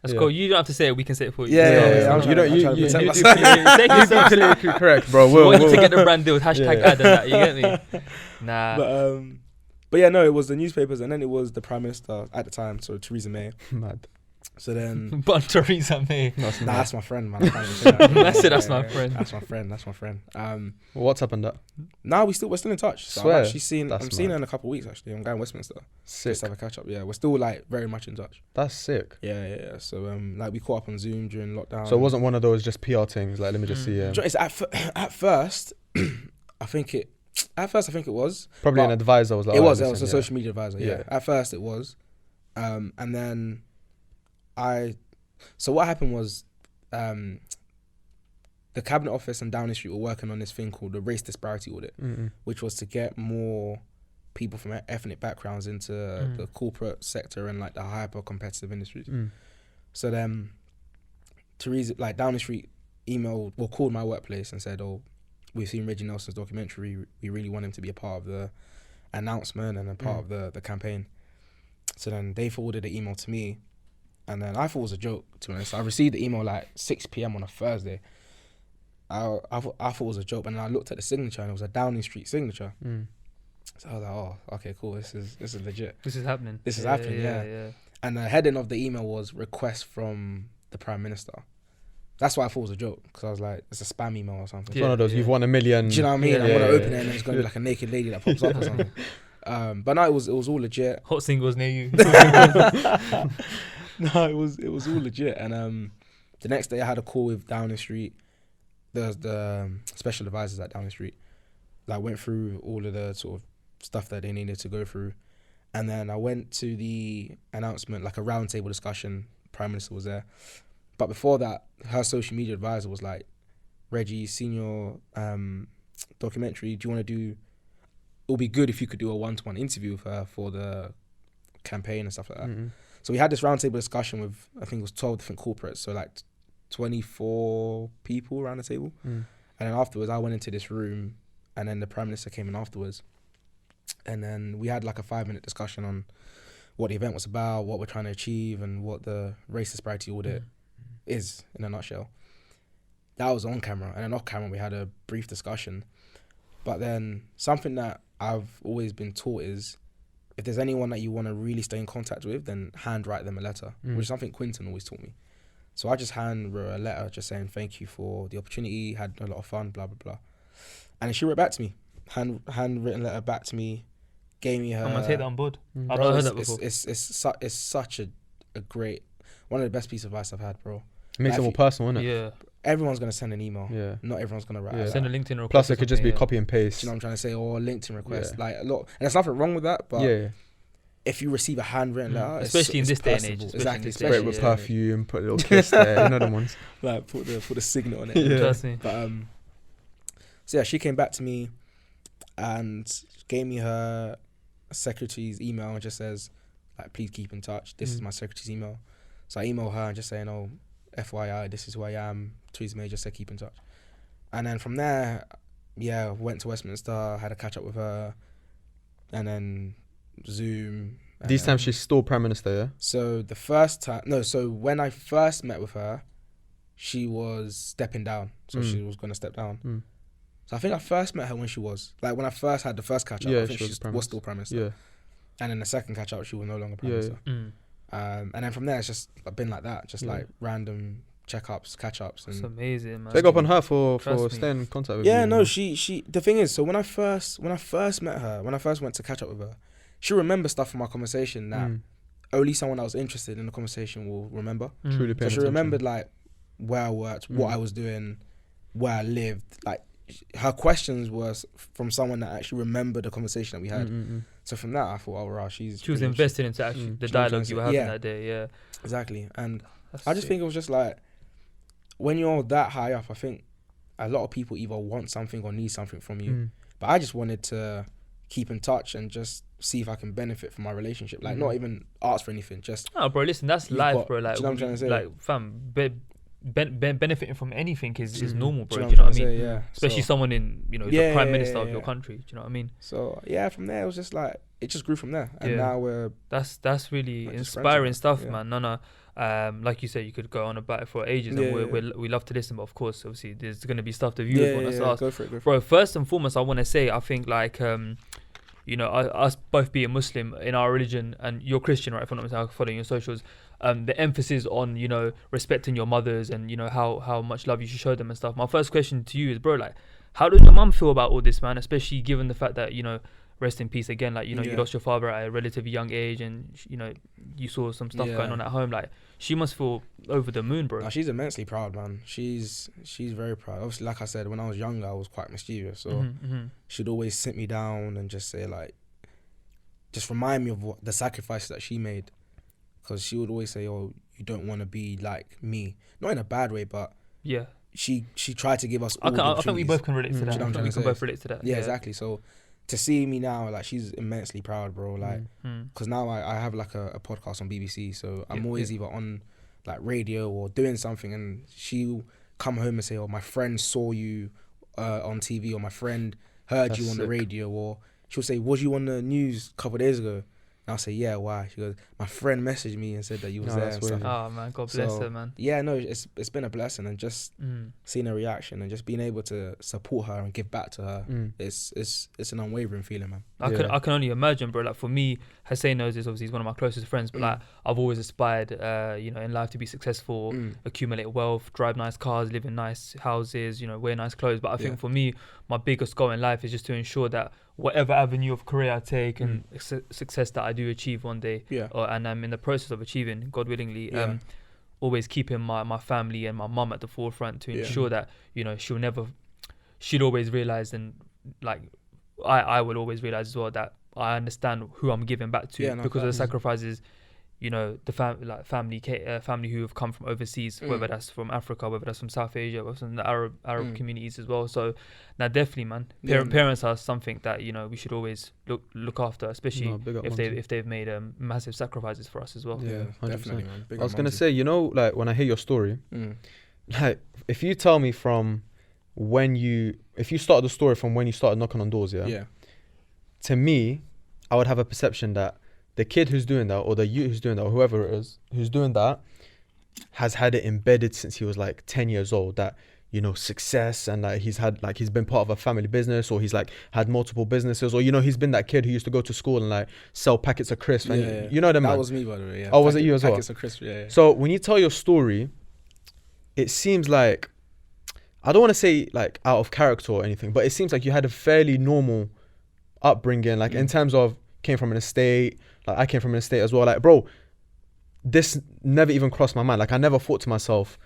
[SPEAKER 2] That's
[SPEAKER 3] Yeah.
[SPEAKER 2] cool. You don't have to say it. We can say it for you.
[SPEAKER 1] Yeah,
[SPEAKER 2] So-
[SPEAKER 1] yeah, yeah,
[SPEAKER 2] so-
[SPEAKER 3] You don't.
[SPEAKER 1] I'm
[SPEAKER 3] You
[SPEAKER 1] trying to
[SPEAKER 3] you
[SPEAKER 1] protect
[SPEAKER 3] you
[SPEAKER 1] myself.
[SPEAKER 2] Take yourself
[SPEAKER 3] completely correct, bro.
[SPEAKER 2] We want you to
[SPEAKER 3] Will.
[SPEAKER 2] get the brand deal. Hashtag
[SPEAKER 3] Yeah.
[SPEAKER 2] ad and that. You get me? Nah.
[SPEAKER 1] but yeah, no, it was the newspapers, and then it was the Prime Minister at the time, so Theresa May.
[SPEAKER 3] Mad.
[SPEAKER 1] So then,
[SPEAKER 2] Bun Theresa May.
[SPEAKER 1] that's my friend, man. I can't even say that.
[SPEAKER 2] That's it, that's my friend.
[SPEAKER 1] That's my friend.
[SPEAKER 3] What's up on that?
[SPEAKER 1] Now we're still in touch. So
[SPEAKER 3] Swear?
[SPEAKER 1] I'm actually seeing
[SPEAKER 3] That's
[SPEAKER 1] I'm seeing her
[SPEAKER 3] mad.
[SPEAKER 1] in a couple of weeks. Actually, I'm going to Westminster.
[SPEAKER 3] Sick.
[SPEAKER 1] Just have a catch up. Yeah, we're still like very much in touch.
[SPEAKER 3] That's sick.
[SPEAKER 1] Yeah. So like we caught up on Zoom during lockdown.
[SPEAKER 3] So it wasn't one of those just PR things. Like, let me just see.
[SPEAKER 1] It's at first, I think it was.
[SPEAKER 3] Probably
[SPEAKER 1] but
[SPEAKER 3] an advisor was like.
[SPEAKER 1] It
[SPEAKER 3] oh,
[SPEAKER 1] was
[SPEAKER 3] listen,
[SPEAKER 1] a social media advisor. Yeah.
[SPEAKER 3] Yeah.
[SPEAKER 1] At first it was, and then So what happened was, the Cabinet Office and Downing Street were working on this thing called the Race Disparity Audit, which was to get more people from ethnic backgrounds into the corporate sector and like the hyper competitive industries. So then, Downing Street called my workplace and said, "Oh, we've seen Reggie Nelson's documentary. We really want him to be a part of the announcement and a part of the campaign." So then they forwarded the email to me, and then I thought it was a joke, to be honest. I received the email like 6 p.m. on a Thursday. I thought it was a joke, and then I looked at the signature and it was a Downing Street signature. So I was like, "Oh, okay, cool. This is legit.
[SPEAKER 2] This is happening.
[SPEAKER 1] This is happening, yeah. And the heading of the email was "Request from the Prime Minister." That's why I thought it was a joke, because I was like, it's a spam email or something.
[SPEAKER 3] It's one of those. You've won $1 million.
[SPEAKER 1] Do you know what I mean?
[SPEAKER 2] Yeah,
[SPEAKER 1] I'm gonna
[SPEAKER 2] yeah,
[SPEAKER 1] open
[SPEAKER 2] yeah.
[SPEAKER 1] it and there's gonna be like a naked lady that pops up or something. But no, it was all legit.
[SPEAKER 2] Hot singles near you.
[SPEAKER 1] No, it was all legit. And the next day I had a call with Downing Street, the special advisors at Downing Street. Like, went through all of the sort of stuff that they needed to go through, and then I went to the announcement, like a roundtable discussion. Prime Minister was there, but before that, her social media advisor was like, "Reggie, seen your documentary. Do you want to do? It'll be good if you could do a one-to-one interview with her for the campaign and stuff like that." So we had this roundtable discussion with, I think it was 12 different corporates, so like 24 people around the table. And then afterwards, I went into this room, and then the Prime Minister came in afterwards. And then we had like a 5-minute discussion on what the event was about, what we're trying to achieve, and what the race disparity audit is in a nutshell. That was on camera, and then off camera we had a brief discussion. But then something that I've always been taught is, if there's anyone that you want to really stay in contact with, then handwrite them a letter, which is something Quinton always taught me. So I just handwrote a letter just saying thank you for the opportunity, had a lot of fun, blah, blah, blah. And then she wrote back to me, handwritten letter back to me, gave me her...
[SPEAKER 2] I'm going to take that on board. I've
[SPEAKER 1] Bro,
[SPEAKER 2] not heard that before.
[SPEAKER 1] It's such a great, one of the best pieces of advice I've had, bro.
[SPEAKER 3] It makes it more personal, innit?
[SPEAKER 2] Yeah.
[SPEAKER 1] Everyone's going to send an email.
[SPEAKER 3] Yeah.
[SPEAKER 1] Not everyone's going to write
[SPEAKER 3] Yeah.
[SPEAKER 1] a
[SPEAKER 2] Send a
[SPEAKER 1] letter.
[SPEAKER 2] LinkedIn request.
[SPEAKER 3] Plus,
[SPEAKER 2] or
[SPEAKER 3] it could just be
[SPEAKER 2] something,
[SPEAKER 3] copy and paste.
[SPEAKER 1] Do you know what I'm trying to say? Or LinkedIn request.
[SPEAKER 3] Yeah.
[SPEAKER 1] Like, a lot. And there's nothing wrong with that, but
[SPEAKER 3] Yeah.
[SPEAKER 1] if you receive a handwritten letter,
[SPEAKER 2] Especially in
[SPEAKER 1] it's
[SPEAKER 2] this day and
[SPEAKER 1] personable.
[SPEAKER 2] age,
[SPEAKER 1] Exactly.
[SPEAKER 2] especially
[SPEAKER 3] Spray it
[SPEAKER 2] in
[SPEAKER 3] with
[SPEAKER 2] this day, yeah.
[SPEAKER 3] perfume, put a little kiss there. You know them ones.
[SPEAKER 1] Like, put the signet on it.
[SPEAKER 3] Yeah.
[SPEAKER 2] Trust me.
[SPEAKER 1] But, so yeah, she came back to me, and gave me her secretary's email and just says, like, please keep in touch. This is my secretary's email. So I email her and just saying, oh, FYI, this is who I am. Theresa May just said keep in touch. And then from there, went to Westminster, had a catch up with her, and then Zoom.
[SPEAKER 3] These times she's still Prime Minister, yeah?
[SPEAKER 1] So when I first met with her, she was stepping down. So she was going to step down. So I think I first met her when she was, like, when I first had the first catch up, I think she was still Prime Minister.
[SPEAKER 3] Yeah.
[SPEAKER 1] And then the second catch up, she was no longer Prime Minister. And then from there, it's just been like that, just like random checkups, catch ups.
[SPEAKER 2] It's amazing, man.
[SPEAKER 3] Big up on her for staying in contact with you.
[SPEAKER 1] Yeah, no, she. The thing is, so when I first met her, when I first went to catch up with her, she remembers stuff from our conversation that only someone that was interested in the conversation will remember.
[SPEAKER 3] Truly
[SPEAKER 1] So she remembered, like, where I worked, what I was doing, where I lived. Like, her questions was from someone that actually remembered the conversation that we had. So from that, I thought, oh, wow, she was
[SPEAKER 2] invested into actually the dialogue you were having that day. Yeah,
[SPEAKER 1] exactly. And I just think it was just like, when you're that high up, I think a lot of people either want something or need something from you. But I just wanted to keep in touch and just see if I can benefit from my relationship. Like, not even ask for anything, just...
[SPEAKER 2] Oh, bro, listen, that's life, bro. Like,
[SPEAKER 1] do you know what I'm trying to say?
[SPEAKER 2] Like, fam, benefiting from anything is normal, bro.
[SPEAKER 1] Do
[SPEAKER 2] Do you know what I mean?
[SPEAKER 1] Yeah.
[SPEAKER 2] Especially someone in, the Prime Minister of your country. Do you know what I mean?
[SPEAKER 1] So, from there, it was just like, it just grew from there. And now we're...
[SPEAKER 2] That's really inspiring stuff, man. No. Like you said, you could go on about it for ages, and we love to listen. But of course, obviously, there's going to be stuff the viewers want us to ask.
[SPEAKER 1] Go for it.
[SPEAKER 2] Bro, first and foremost, I want to say, I think, like, us both being Muslim in our religion, and you're Christian, right? If I'm not mistaken, following your socials, the emphasis on, respecting your mothers and, how much love you should show them and stuff. My first question to you is, bro, like, how does your mum feel about all this, man? Especially given the fact that, rest in peace again, like, you lost your father at a relatively young age, and, you saw some stuff going on at home. Like, she must feel over the moon, bro.
[SPEAKER 1] No, she's immensely proud, man. She's very proud. Obviously, like I said, when I was younger, I was quite mischievous. So she'd always sit me down and just say, like, just remind me of the sacrifices that she made. Because she would always say, oh, you don't want to be like me. Not in a bad way, but she tried to give us all
[SPEAKER 2] I think we both can relate to that.
[SPEAKER 1] I think
[SPEAKER 2] we can both relate to that.
[SPEAKER 1] Yeah, exactly. So to see me now, like, she's immensely proud, bro. Like, because now I have, like, a podcast on BBC, so I'm always either on, like, radio or doing something, and she'll come home and say, oh, my friend saw you on TV, or my friend heard you on the radio, or she'll say, was you on the news a couple of days ago? And I'll say, yeah, why? She goes, my friend messaged me and said that you was there and stuff.
[SPEAKER 2] Oh, man, God bless her, man.
[SPEAKER 1] Yeah, no, it's been a blessing, and just seeing her reaction and just being able to support her and give back to her, it's an unwavering feeling, man.
[SPEAKER 2] I can only imagine, bro. Like, for me, Hussein knows this, obviously he's one of my closest friends, but like, I've always aspired, in life to be successful, accumulate wealth, drive nice cars, live in nice houses, wear nice clothes. But I think for me, my biggest goal in life is just to ensure that whatever avenue of career I take and success that I do achieve one day, and I'm in the process of achieving, God willingly, always keeping my family and my mum at the forefront to ensure that, she'll always realise, and like I will always realise as well, that I understand who I'm giving back to because of the sacrifices, the family who have come from overseas, whether that's from Africa, whether that's from South Asia, or from the Arab communities as well. So now, definitely, man, parents are something that we should always look after, especially if they've made massive sacrifices for us as well.
[SPEAKER 1] Yeah, 100%. Definitely, man.
[SPEAKER 3] I was gonna say, like, when I hear your story, like, if you tell me from if you started the story from when you started knocking on doors, to me, I would have a perception that the kid who's doing that, or the youth who's doing that, or whoever it is who's doing that, has had it embedded since he was like 10 years old, that, success, and like he's been part of a family business, or he's like had multiple businesses, or he's been that kid who used to go to school and like sell packets of crisps. And you know them, man.
[SPEAKER 1] That was me, by the way.
[SPEAKER 3] Oh, was it you as well?
[SPEAKER 1] Packets of crisps, yeah.
[SPEAKER 3] So when you tell your story, it seems like, I don't want to say like out of character or anything, but it seems like you had a fairly normal upbringing, like in terms of came from an estate. Like, I came from an estate as well. Like, bro, this never even crossed my mind. Like, I never thought to myself,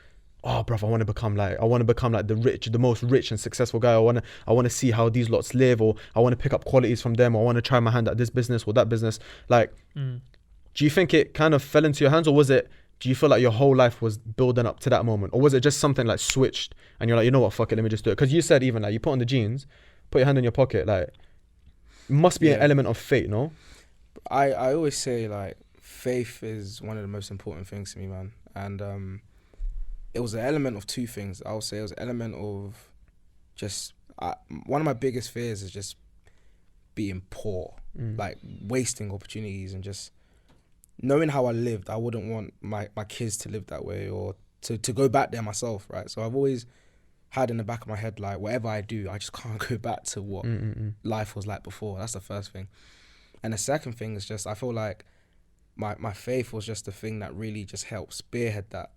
[SPEAKER 3] oh, bro, I want to become like the most rich and successful guy. I want to see how these lots live, or I want to pick up qualities from them, or I want to try my hand at this business or that business. Like, do you think it kind of fell into your hands, or do you feel like your whole life was building up to that moment? Or was it just something like switched and you're like, you know what, fuck it, let me just do it? Because you said even like you put on the jeans, put your hand in your pocket, like, must be an
[SPEAKER 1] Yeah.
[SPEAKER 3] element of fate, no?
[SPEAKER 1] I always say like faith is one of the most important things to me, man. And it was an element of two things. I would say it was an element of just one of my biggest fears is just being poor, like wasting opportunities and just knowing how I lived. I wouldn't want my kids to live that way or to go back there myself, right? So I've always had in the back of my head, like, whatever I do, I just can't go back to what life was like before. That's the first thing. And the second thing is just, I feel like my faith was just the thing that really just helped spearhead that.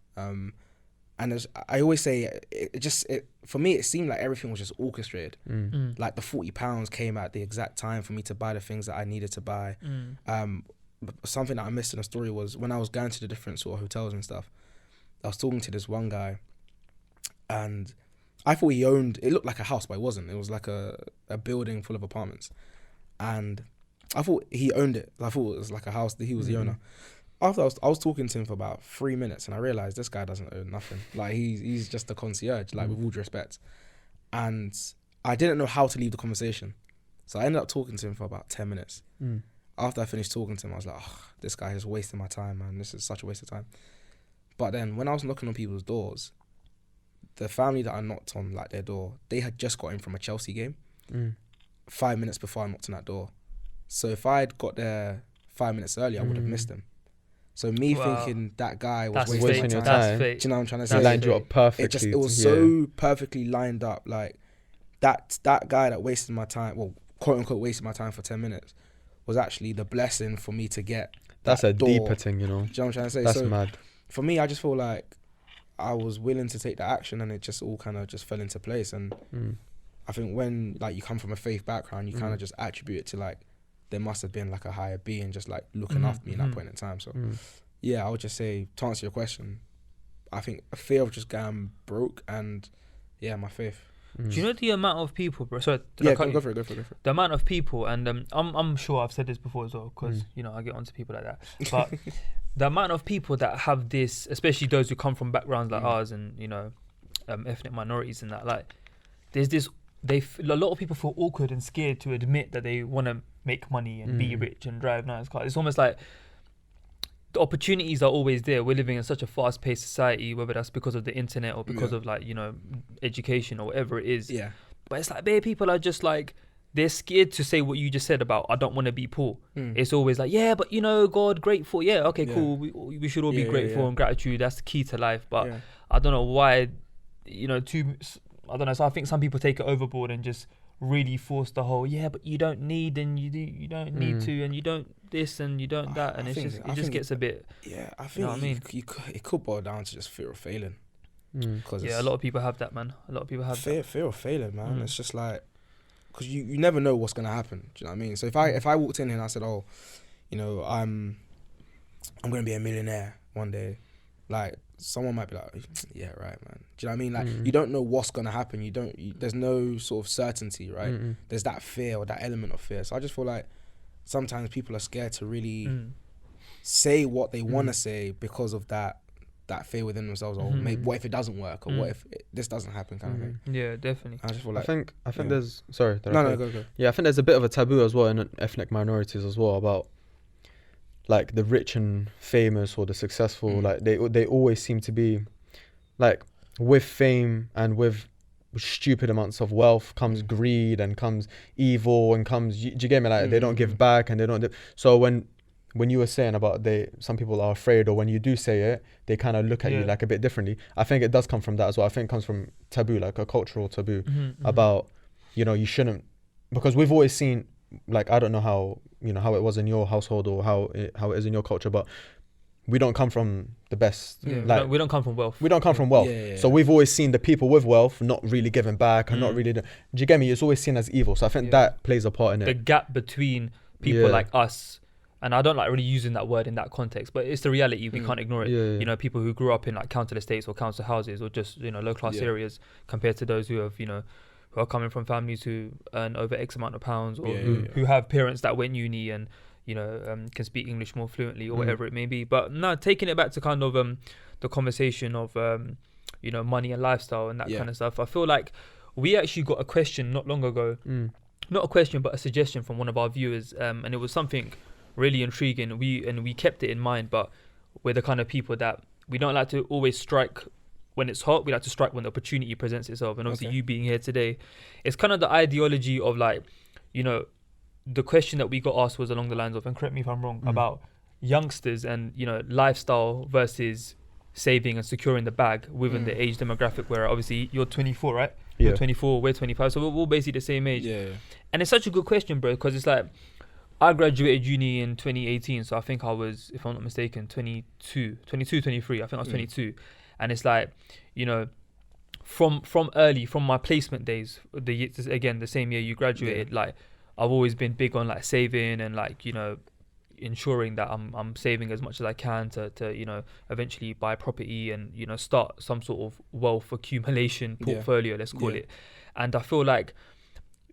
[SPEAKER 1] And I always say, for me, it seemed like everything was just orchestrated. Like the £40 came at the exact time for me to buy the things that I needed to buy. Something that I missed in the story was when I was going to the different sort of hotels and stuff, I was talking to this one guy and I thought he owned, it looked like a house, but it wasn't. It was like a building full of apartments. And I thought he owned it. I thought it was like a house, that he was the owner. After I was talking to him for about 3 minutes and I realised this guy doesn't own nothing. Like he's just a concierge, like with all due respect. And I didn't know how to leave the conversation. So I ended up talking to him for about 10 minutes. After I finished talking to him, I was like, oh, this guy is wasting my time, man. This is such a waste of time. But then when I was knocking on people's doors, the family that I knocked on like their door, they had just got in from a Chelsea game 5 minutes before I knocked on that door. So if I had got there 5 minutes earlier, I would have missed him. So me thinking that guy was wasting my time.
[SPEAKER 2] That's fate.
[SPEAKER 1] Do you know what I'm trying to say?
[SPEAKER 3] He lined you up perfectly.
[SPEAKER 1] It was so perfectly lined up. Like that guy that wasted my time, well, quote unquote wasted my time for 10 minutes, was actually the blessing for me to get.
[SPEAKER 3] That's a
[SPEAKER 1] door.
[SPEAKER 3] deeper thing, you know.
[SPEAKER 1] Do you know what I'm trying to say?
[SPEAKER 3] That's
[SPEAKER 1] so
[SPEAKER 3] mad.
[SPEAKER 1] For me, I just feel like I was willing to take the action, and it just all kind of just fell into place. And I think when like you come from a faith background, you kind of just attribute it to like there must have been like a higher being just like looking after me in that point in time. So yeah, I would just say, to answer your question, I think a fear of just going broke and yeah, my faith.
[SPEAKER 2] Do you know the amount of people, bro? Sorry,
[SPEAKER 1] Yeah, go for it.
[SPEAKER 2] The amount of people, and I'm sure I've said this before as well, because you know I get onto people like that. But the amount of people that have this, especially those who come from backgrounds like ours, and you know, ethnic minorities and that, like, there's this. A lot of people feel awkward and scared to admit that they want to make money and be rich and drive nice cars. It's almost like the opportunities are always there. We're living in such a fast-paced society, whether that's because of the internet or because of like, you know, education or whatever it is. Yeah. But it's like bare people are just like, they're scared to say what you just said about I don't want to be poor. It's always like, yeah, but you know, God, grateful. Yeah, okay, cool. We should all be grateful and gratitude. That's the key to life. But I don't know why, you know, I don't know. So I think some people take it overboard and just really force the whole, yeah, but you don't need and you don't need to and you don't this and you don't that, and it just gets a bit.
[SPEAKER 1] Yeah, I think
[SPEAKER 2] you know what I mean?
[SPEAKER 1] It could boil down to just fear of failing.
[SPEAKER 2] Yeah, a lot of people have that, man. A lot of people have
[SPEAKER 1] fear of failing, man. It's just like, because you never know what's gonna happen. Do you know what I mean? So if I walked in here and I said, oh, you know, I'm gonna be a millionaire one day, like, someone might be like, yeah, right, man. Do you know what I mean? Like, you don't know what's gonna happen. There's no sort of certainty, right? There's that fear or that element of fear. So I just feel like sometimes people are scared to really say what they want to say because of that fear within themselves. Or maybe what if it doesn't work? Or what if this doesn't happen? Kind of thing.
[SPEAKER 2] Yeah, definitely.
[SPEAKER 1] I just feel like
[SPEAKER 3] I think there's sorry.
[SPEAKER 1] No, go.
[SPEAKER 3] Yeah, I think there's a bit of a taboo as well in ethnic minorities as well about like the rich and famous or the successful. Like they always seem to be like, with fame and with stupid amounts of wealth comes greed and comes evil and comes, do you get me? Like they don't give back and they don't so when you were saying about some people are afraid, or when you do say it, they kind of look at you like a bit differently. I think it does come from that as well. I think it comes from taboo, like a cultural taboo about, you know, you shouldn't, because we've always seen, like, I don't know how, you know, how it was in your household or how it is in your culture, but we don't come from the best. Like,
[SPEAKER 2] we don't come from wealth.
[SPEAKER 3] We don't come from wealth. So we've always seen the people with wealth not really giving back and not really. Do you get me? It's always seen as evil. So I think that plays a part in it.
[SPEAKER 2] The gap between people like us, and I don't like really using that word in that context, but it's the reality. We can't ignore it. You know, people who grew up in like council estates or council houses or just, you know, low class areas compared to those who have, you know, who are coming from families who earn over X amount of pounds, or who have parents that went uni and, you know, can speak English more fluently or whatever it may be. But no, taking it back to kind of the conversation of, you know, money and lifestyle and that kind of stuff, I feel like we actually got a question not long ago not a question, but a suggestion from one of our viewers, and it was something really intriguing. We kept it in mind, but we're the kind of people that we don't like to always strike when it's hot. We like to strike when the opportunity presents itself. And obviously, you being here today, it's kind of the ideology of like, you know, the question that we got asked was along the lines of, and correct me if I'm wrong, about youngsters and, you know, lifestyle versus saving and securing the bag within the age demographic, where obviously you're 24, right?
[SPEAKER 3] Yeah.
[SPEAKER 2] You're 24, we're 25, so we're all basically the same age.
[SPEAKER 1] Yeah.
[SPEAKER 2] And it's such a good question, bro, because it's like, I graduated uni in 2018, so I think I was, if I'm not mistaken, 23. I think I was 22. And it's like, you know, from my placement days, the same year you graduated, like, I've always been big on like saving and like, you know, ensuring that I'm saving as much as I can to you know, eventually buy property and, you know, start some sort of wealth accumulation portfolio, let's call it. And I feel like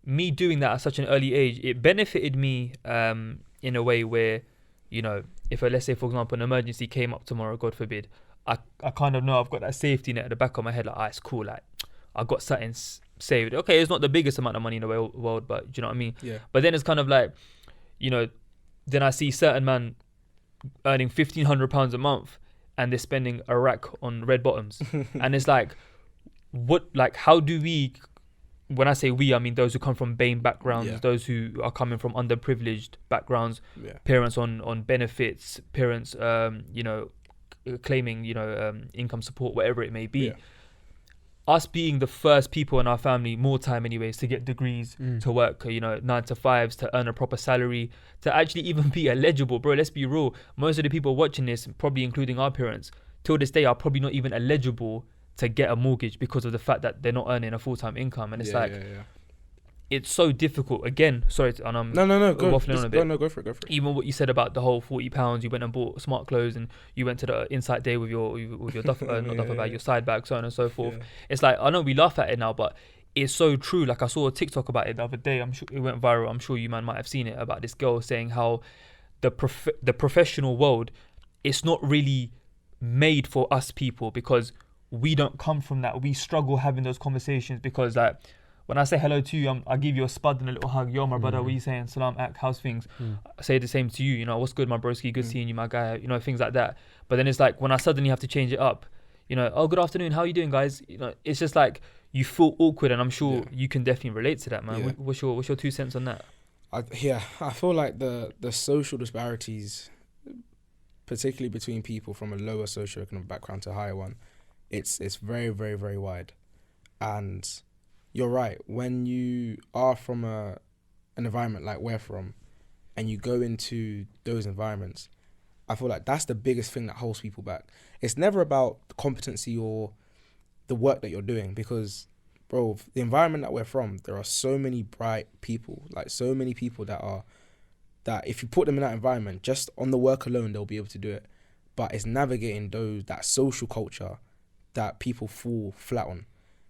[SPEAKER 2] me doing that at such an early age, it benefited me in a way where, you know, if let's say, for example, an emergency came up tomorrow, God forbid, I kind of know I've got that safety net at the back of my head, like, it's cool, like, I got something saved. Okay, it's not the biggest amount of money in the world, but do you know what I mean? Yeah. But then it's kind of like, you know, then I see certain man earning £1,500 a month and they're spending a rack on red bottoms. And it's like, how do we, when I say we, I mean those who come from BAME backgrounds, those who are coming from underprivileged backgrounds, parents on benefits, parents, you know, claiming, you know, income support, whatever it may be. Us being the first people in our family, more time anyways, to get degrees, to work, you know, 9 to 5s, to earn a proper salary, to actually even be eligible. Bro, let's be real. Most of the people watching this, probably including our parents, till this day are probably not even eligible to get a mortgage because of the fact that they're not earning a full-time income. And it's it's so difficult. Again, sorry, and I'm waffling on a bit.
[SPEAKER 1] No, go for it.
[SPEAKER 2] Even what you said about the whole £40, you went and bought smart clothes and you went to the Insight Day with your duffel bag, your side bag, so on and so forth. It's like, I know we laugh at it now, but it's so true. Like, I saw a TikTok about it the other day. I'm sure it went viral. I'm sure you man might have seen it, about this girl saying how the professional world, it's not really made for us people because we don't come from that. We struggle having those conversations because, like, when I say hello to you, I give you a spud and a little hug. Yo, my brother, what are you saying? Salam, ak, how's things? I say the same to you. You know, what's good, my broski? Good seeing you, my guy. You know, things like that. But then it's like, when I suddenly have to change it up, you know, oh, good afternoon. How are you doing, guys? You know, it's just like, you feel awkward, and I'm sure you can definitely relate to that, man. Yeah. What's your 2 cents on that?
[SPEAKER 1] I feel like the social disparities, particularly between people from a lower socioeconomic background to a higher one, it's very, very, very wide. And you're right. When you are from an environment like we're from, and you go into those environments, I feel like that's the biggest thing that holds people back. It's never about the competency or the work that you're doing, because, bro, the environment that we're from, there are so many bright people, like so many people that if you put them in that environment, just on the work alone, they'll be able to do it. But it's navigating that social culture that people fall flat on.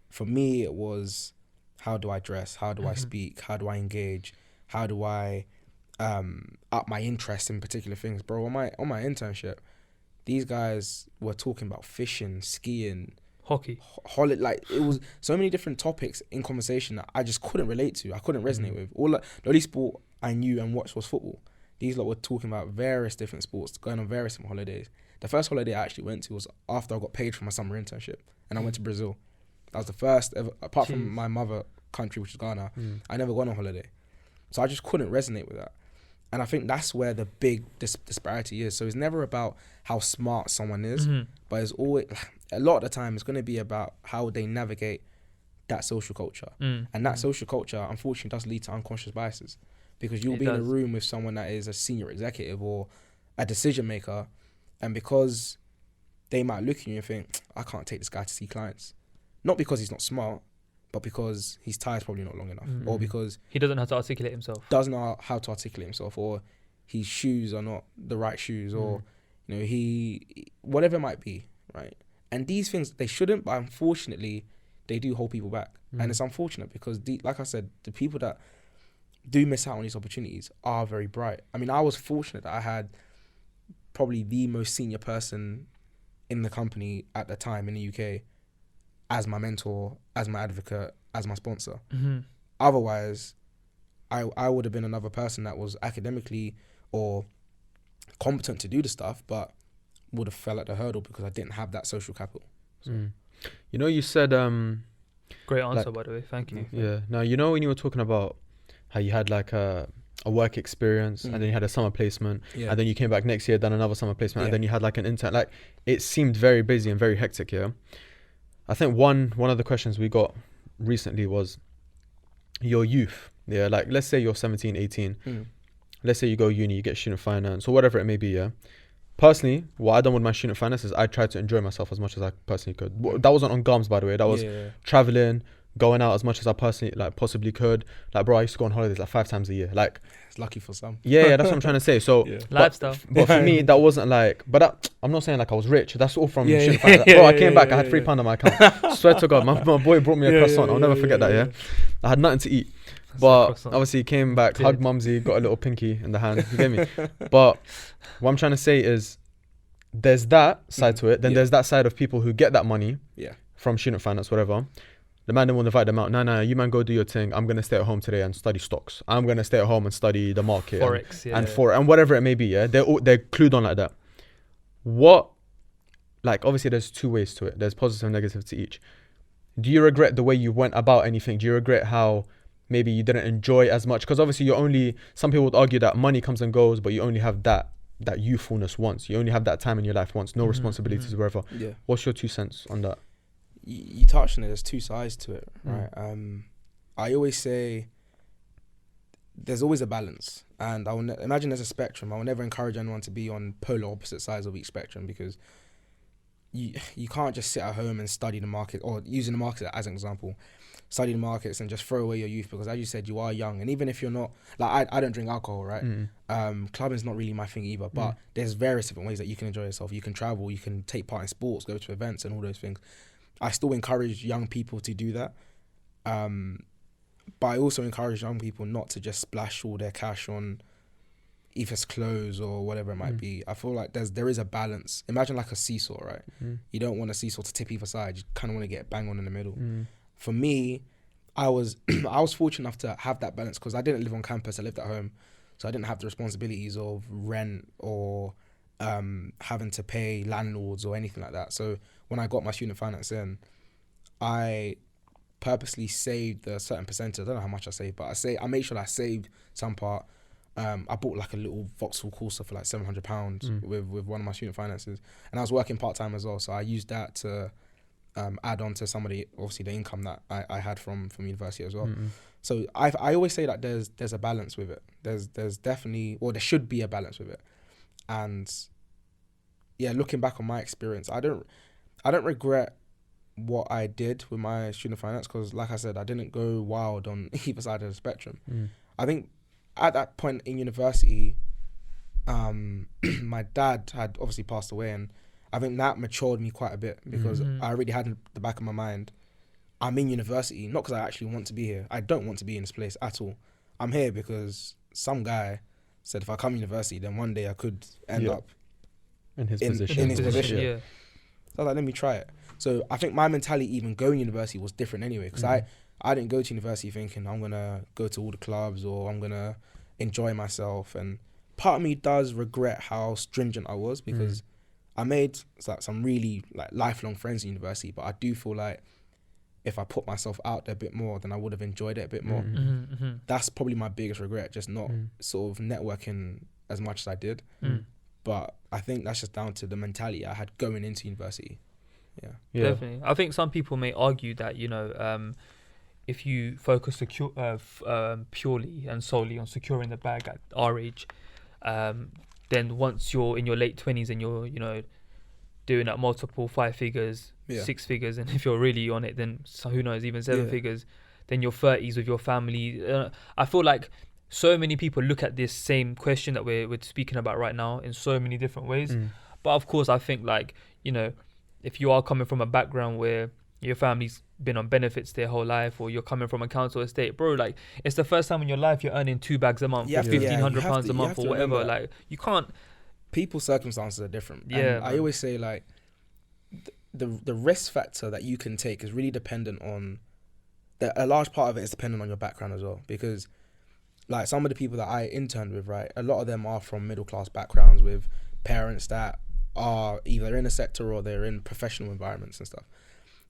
[SPEAKER 1] For me, it was, how do I dress? How do I speak? How do I engage? How do I up my interest in particular things? Bro, on my internship, these guys were talking about fishing, skiing,
[SPEAKER 2] hockey,
[SPEAKER 1] like, it was so many different topics in conversation that I just couldn't relate to. I couldn't resonate with. The only sport I knew and watched was football. These lot were talking about various different sports, going on various different holidays. The first holiday I actually went to was after I got paid for my summer internship, and I went to Brazil. That was the first ever, apart from my mother country, which is Ghana. I never gone on holiday, so I just couldn't resonate with that. And I think that's where the big disparity is. So it's never about how smart someone is, but it's always, a lot of the time, it's going to be about how they navigate that social culture. And that social culture, unfortunately, does lead to unconscious biases, because you'll be in a room with someone that is a senior executive or a decision maker, and because they might look at you and think, I can't take this guy to see clients. Not because he's not smart, but because his tie's probably not long enough, or because
[SPEAKER 2] he doesn't know how to articulate himself.
[SPEAKER 1] Or his shoes are not the right shoes, or you know, whatever it might be, right? And these things, they shouldn't, but unfortunately, they do hold people back. And it's unfortunate because, like I said, the people that do miss out on these opportunities are very bright. I mean, I was fortunate that I had probably the most senior person in the company at the time in the UK as my mentor, as my advocate, as my sponsor. Otherwise, I would have been another person that was academically or competent to do the stuff, but would have fell at the hurdle because I didn't have that social capital. So.
[SPEAKER 3] You know, you said
[SPEAKER 2] Great answer,
[SPEAKER 3] like-
[SPEAKER 2] by the way. Thank you.
[SPEAKER 3] yeah. Now, you know, when you were talking about how you had like a work experience and then you had a summer placement
[SPEAKER 1] Yeah.
[SPEAKER 3] and then you came back next year, done another summer placement,
[SPEAKER 1] Yeah.
[SPEAKER 3] and then you had like an intern. Like, it seemed very busy and very hectic. Yeah. I think one of the questions we got recently was your youth. Yeah. Like, let's say you're 17, 18. Let's say you go uni, you get student finance or whatever it may be. Yeah. Personally, what I done with my student finance is I tried to enjoy myself as much as I personally could. That wasn't on gums, by the way. That was traveling, going out as much as I personally like possibly could. Like, bro, I used to go on holidays like 5 times a year. Like,
[SPEAKER 1] It's lucky for some.
[SPEAKER 3] yeah, that's what I'm trying to say. So,
[SPEAKER 2] Lifestyle.
[SPEAKER 3] but for me, that wasn't like. But I'm not saying like I was rich. That's all from
[SPEAKER 1] Yeah,
[SPEAKER 3] student
[SPEAKER 1] yeah.
[SPEAKER 3] finance. Bro, I came back. I had
[SPEAKER 1] yeah,
[SPEAKER 3] £3 on my account. Swear to God, my boy brought me a croissant. I'll never forget that. Yeah, I had nothing to eat. But obviously came back, hugged mumsy, got a little pinky in the hand. You get me? But what I'm trying to say is, there's that side to it. Then there's that side of people who get that money from student finance, whatever. The man then will invite them out. No, you man go do your thing. I'm gonna stay at home today and study stocks. I'm gonna stay at home and study the market,
[SPEAKER 2] Forex,
[SPEAKER 3] and whatever it may be. Yeah, they're clued on like that. What, like, obviously there's 2 ways to it. There's positive and negative to each. Do you regret the way you went about anything? Do you regret how maybe you didn't enjoy as much? Because obviously some people would argue that money comes and goes, but you only have that youthfulness once. You only have that time in your life once. No responsibilities wherever.
[SPEAKER 1] Yeah.
[SPEAKER 3] What's your 2 cents on that?
[SPEAKER 1] You touched on it. There's 2 sides to it, right? I always say there's always a balance, and I will imagine there's a spectrum. I will never encourage anyone to be on polar opposite sides of each spectrum, because you can't just sit at home and study the market, or using the market as an example, study the markets and just throw away your youth, because as you said, you are young, and even if you're not, like, I don't drink alcohol, right? Clubbing's not really my thing either, but there's various different ways that you can enjoy yourself. You can travel, you can take part in sports, go to events and all those things. I still encourage young people to do that, but I also encourage young people not to just splash all their cash on if it's clothes or whatever it might be. I feel like there is a balance. Imagine like a seesaw, right? You don't want a seesaw to tip either side. You kind of want to get bang on in the middle. For me, I was fortunate enough to have that balance, because I didn't live on campus. I lived at home, so I didn't have the responsibilities of rent or having to pay landlords or anything like that. So when I got my student finance in, I purposely saved a certain percentage. I don't know how much I saved, but I made sure that I saved some part. I bought like a little Vauxhall Corsa for like £700 with one of my student finances, and I was working part time as well, so I used that to add on to some of the, obviously, the income that I had from university as well. So I always say that there's a balance with it. There's definitely, or there should be a balance with it. And yeah, looking back on my experience, I don't regret what I did with my student finance, because like I said, I didn't go wild on either side of the spectrum. I think at that point in university, my dad had obviously passed away, and I think that matured me quite a bit, because I already had in the back of my mind, I'm in university, not because I actually want to be here. I don't want to be in this place at all. I'm here because some guy said if I come to university, then one day I could end up
[SPEAKER 3] in his
[SPEAKER 1] in
[SPEAKER 3] position.
[SPEAKER 1] his position.
[SPEAKER 2] Yeah.
[SPEAKER 1] So I was like, let me try it. So I think my mentality, even going to university, was different anyway, because I didn't go to university thinking I'm going to go to all the clubs or I'm going to enjoy myself. And part of me does regret how stringent I was, because I made some really lifelong friends in university, but I do feel like if I put myself out there a bit more, then I would have enjoyed it a bit more. That's probably my biggest regret, just not sort of networking as much as I did. But I think that's just down to the mentality I had going into university. Yeah.
[SPEAKER 2] Definitely. I think some people may argue that, if you focus purely and solely on securing the bag at our age, then once you're in your late 20s and you're, doing at multiple 5 figures, 6 figures, and if you're really on it, then who knows, even 7 figures, then your 30s with your family. I feel like so many people look at this same question that we're speaking about right now in so many different ways. But of course, I think if you are coming from a background where your family's been on benefits their whole life, or you're coming from a council estate, bro, it's the first time in your life you're earning 2 bags a month, or £1,500 a month, or whatever. You can't. People's
[SPEAKER 1] circumstances are different.
[SPEAKER 2] Yeah,
[SPEAKER 1] and I always say the risk factor that you can take is really dependent on a large part of it is dependent on your background as well, because like some of the people that I interned with, right, a lot of them are from middle class backgrounds with parents that are either in a sector or they're in professional environments and stuff.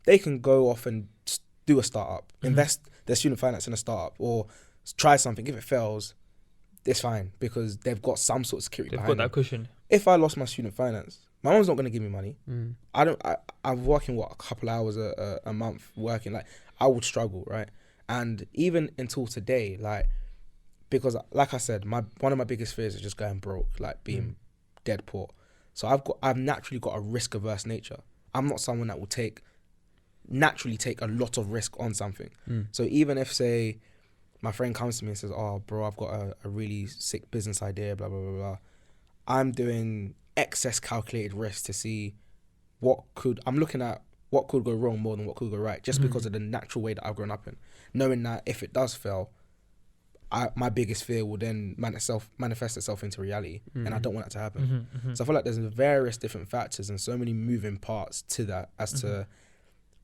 [SPEAKER 1] They can go off and do a startup, invest their student finance in a startup, or try something. If it fails, it's fine because they've got some sort of security.
[SPEAKER 2] They've
[SPEAKER 1] behind
[SPEAKER 2] got that
[SPEAKER 1] them.
[SPEAKER 2] cushion.
[SPEAKER 1] If I lost my student finance, my mom's not going to give me money. I'm working a couple hours a month working. Like I would struggle, right? And even until today, like, because like I said, one of my biggest fears is just going broke, like being dead poor. So I've naturally got a risk averse nature. I'm not someone that will naturally take a lot of risk on something. So even if, say, my friend comes to me and says, "Oh, bro, I've got a really sick business idea, blah blah blah blah," I'm doing excess calculated risk to see I'm looking at what could go wrong more than what could go right, just because of the natural way that I've grown up in, knowing that if it does fail, my biggest fear will then manifest itself into reality, and I don't want that to happen. So I feel like there's various different factors and so many moving parts to that as to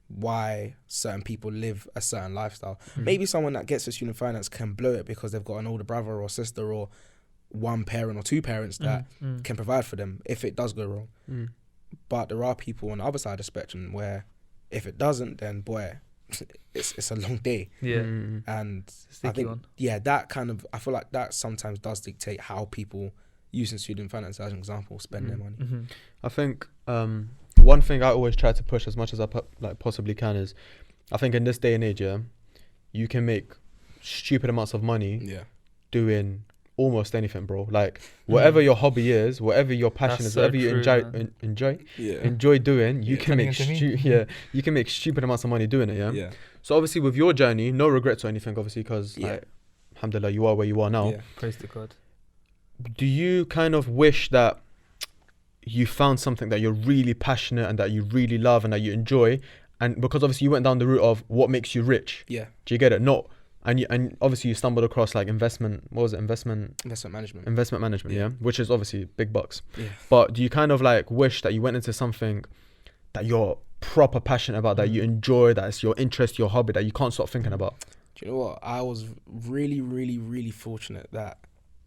[SPEAKER 1] why certain people live a certain lifestyle. Maybe someone that gets a student finance can blow it because they've got an older brother or sister or one parent or two parents that can provide for them if it does go wrong. But there are people on the other side of the spectrum where if it doesn't, then boy, it's a long day. And I think I feel like that sometimes does dictate how people using student finance as an example spend their money.
[SPEAKER 3] I think one thing I always try to push as much as I possibly can is, I think in this day and age, you can make stupid amounts of money doing almost anything, bro. Like whatever your hobby is, whatever your passion is, whatever you enjoy doing, you can make you can make stupid amounts of money doing it. So obviously with your journey, no regrets or anything, obviously, because alhamdulillah, you are where you are now.
[SPEAKER 2] Praise to God.
[SPEAKER 3] Do you kind of wish that you found something that you're really passionate and that you really love and that you enjoy, and because obviously you went down the route of what makes you rich? Do you get it? And obviously you stumbled across like investment management, which is obviously big bucks. But do you kind of like wish that you went into something that you're proper passionate about, that you enjoy, that's your interest, your hobby, that you can't stop thinking about?
[SPEAKER 1] Do you know what? I was really, really, really fortunate that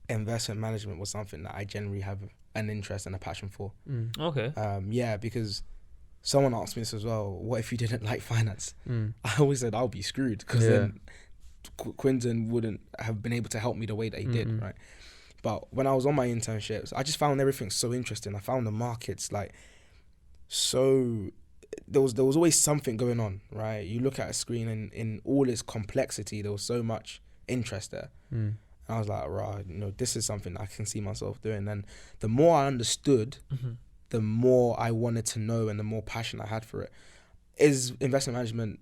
[SPEAKER 1] investment management was something that I generally have an interest and a passion for.
[SPEAKER 2] Okay.
[SPEAKER 1] Because someone asked me this as well, what if you didn't like finance? I always said I'll be screwed, because then Quinton wouldn't have been able to help me the way that he did, right? But when I was on my internships, I just found everything so interesting. I found the markets like so, there was always something going on, right? You look at a screen and in all its complexity, there was so much interest there. And I was like, right, this is something I can see myself doing. And the more I understood, the more I wanted to know and the more passion I had for it. Is investment management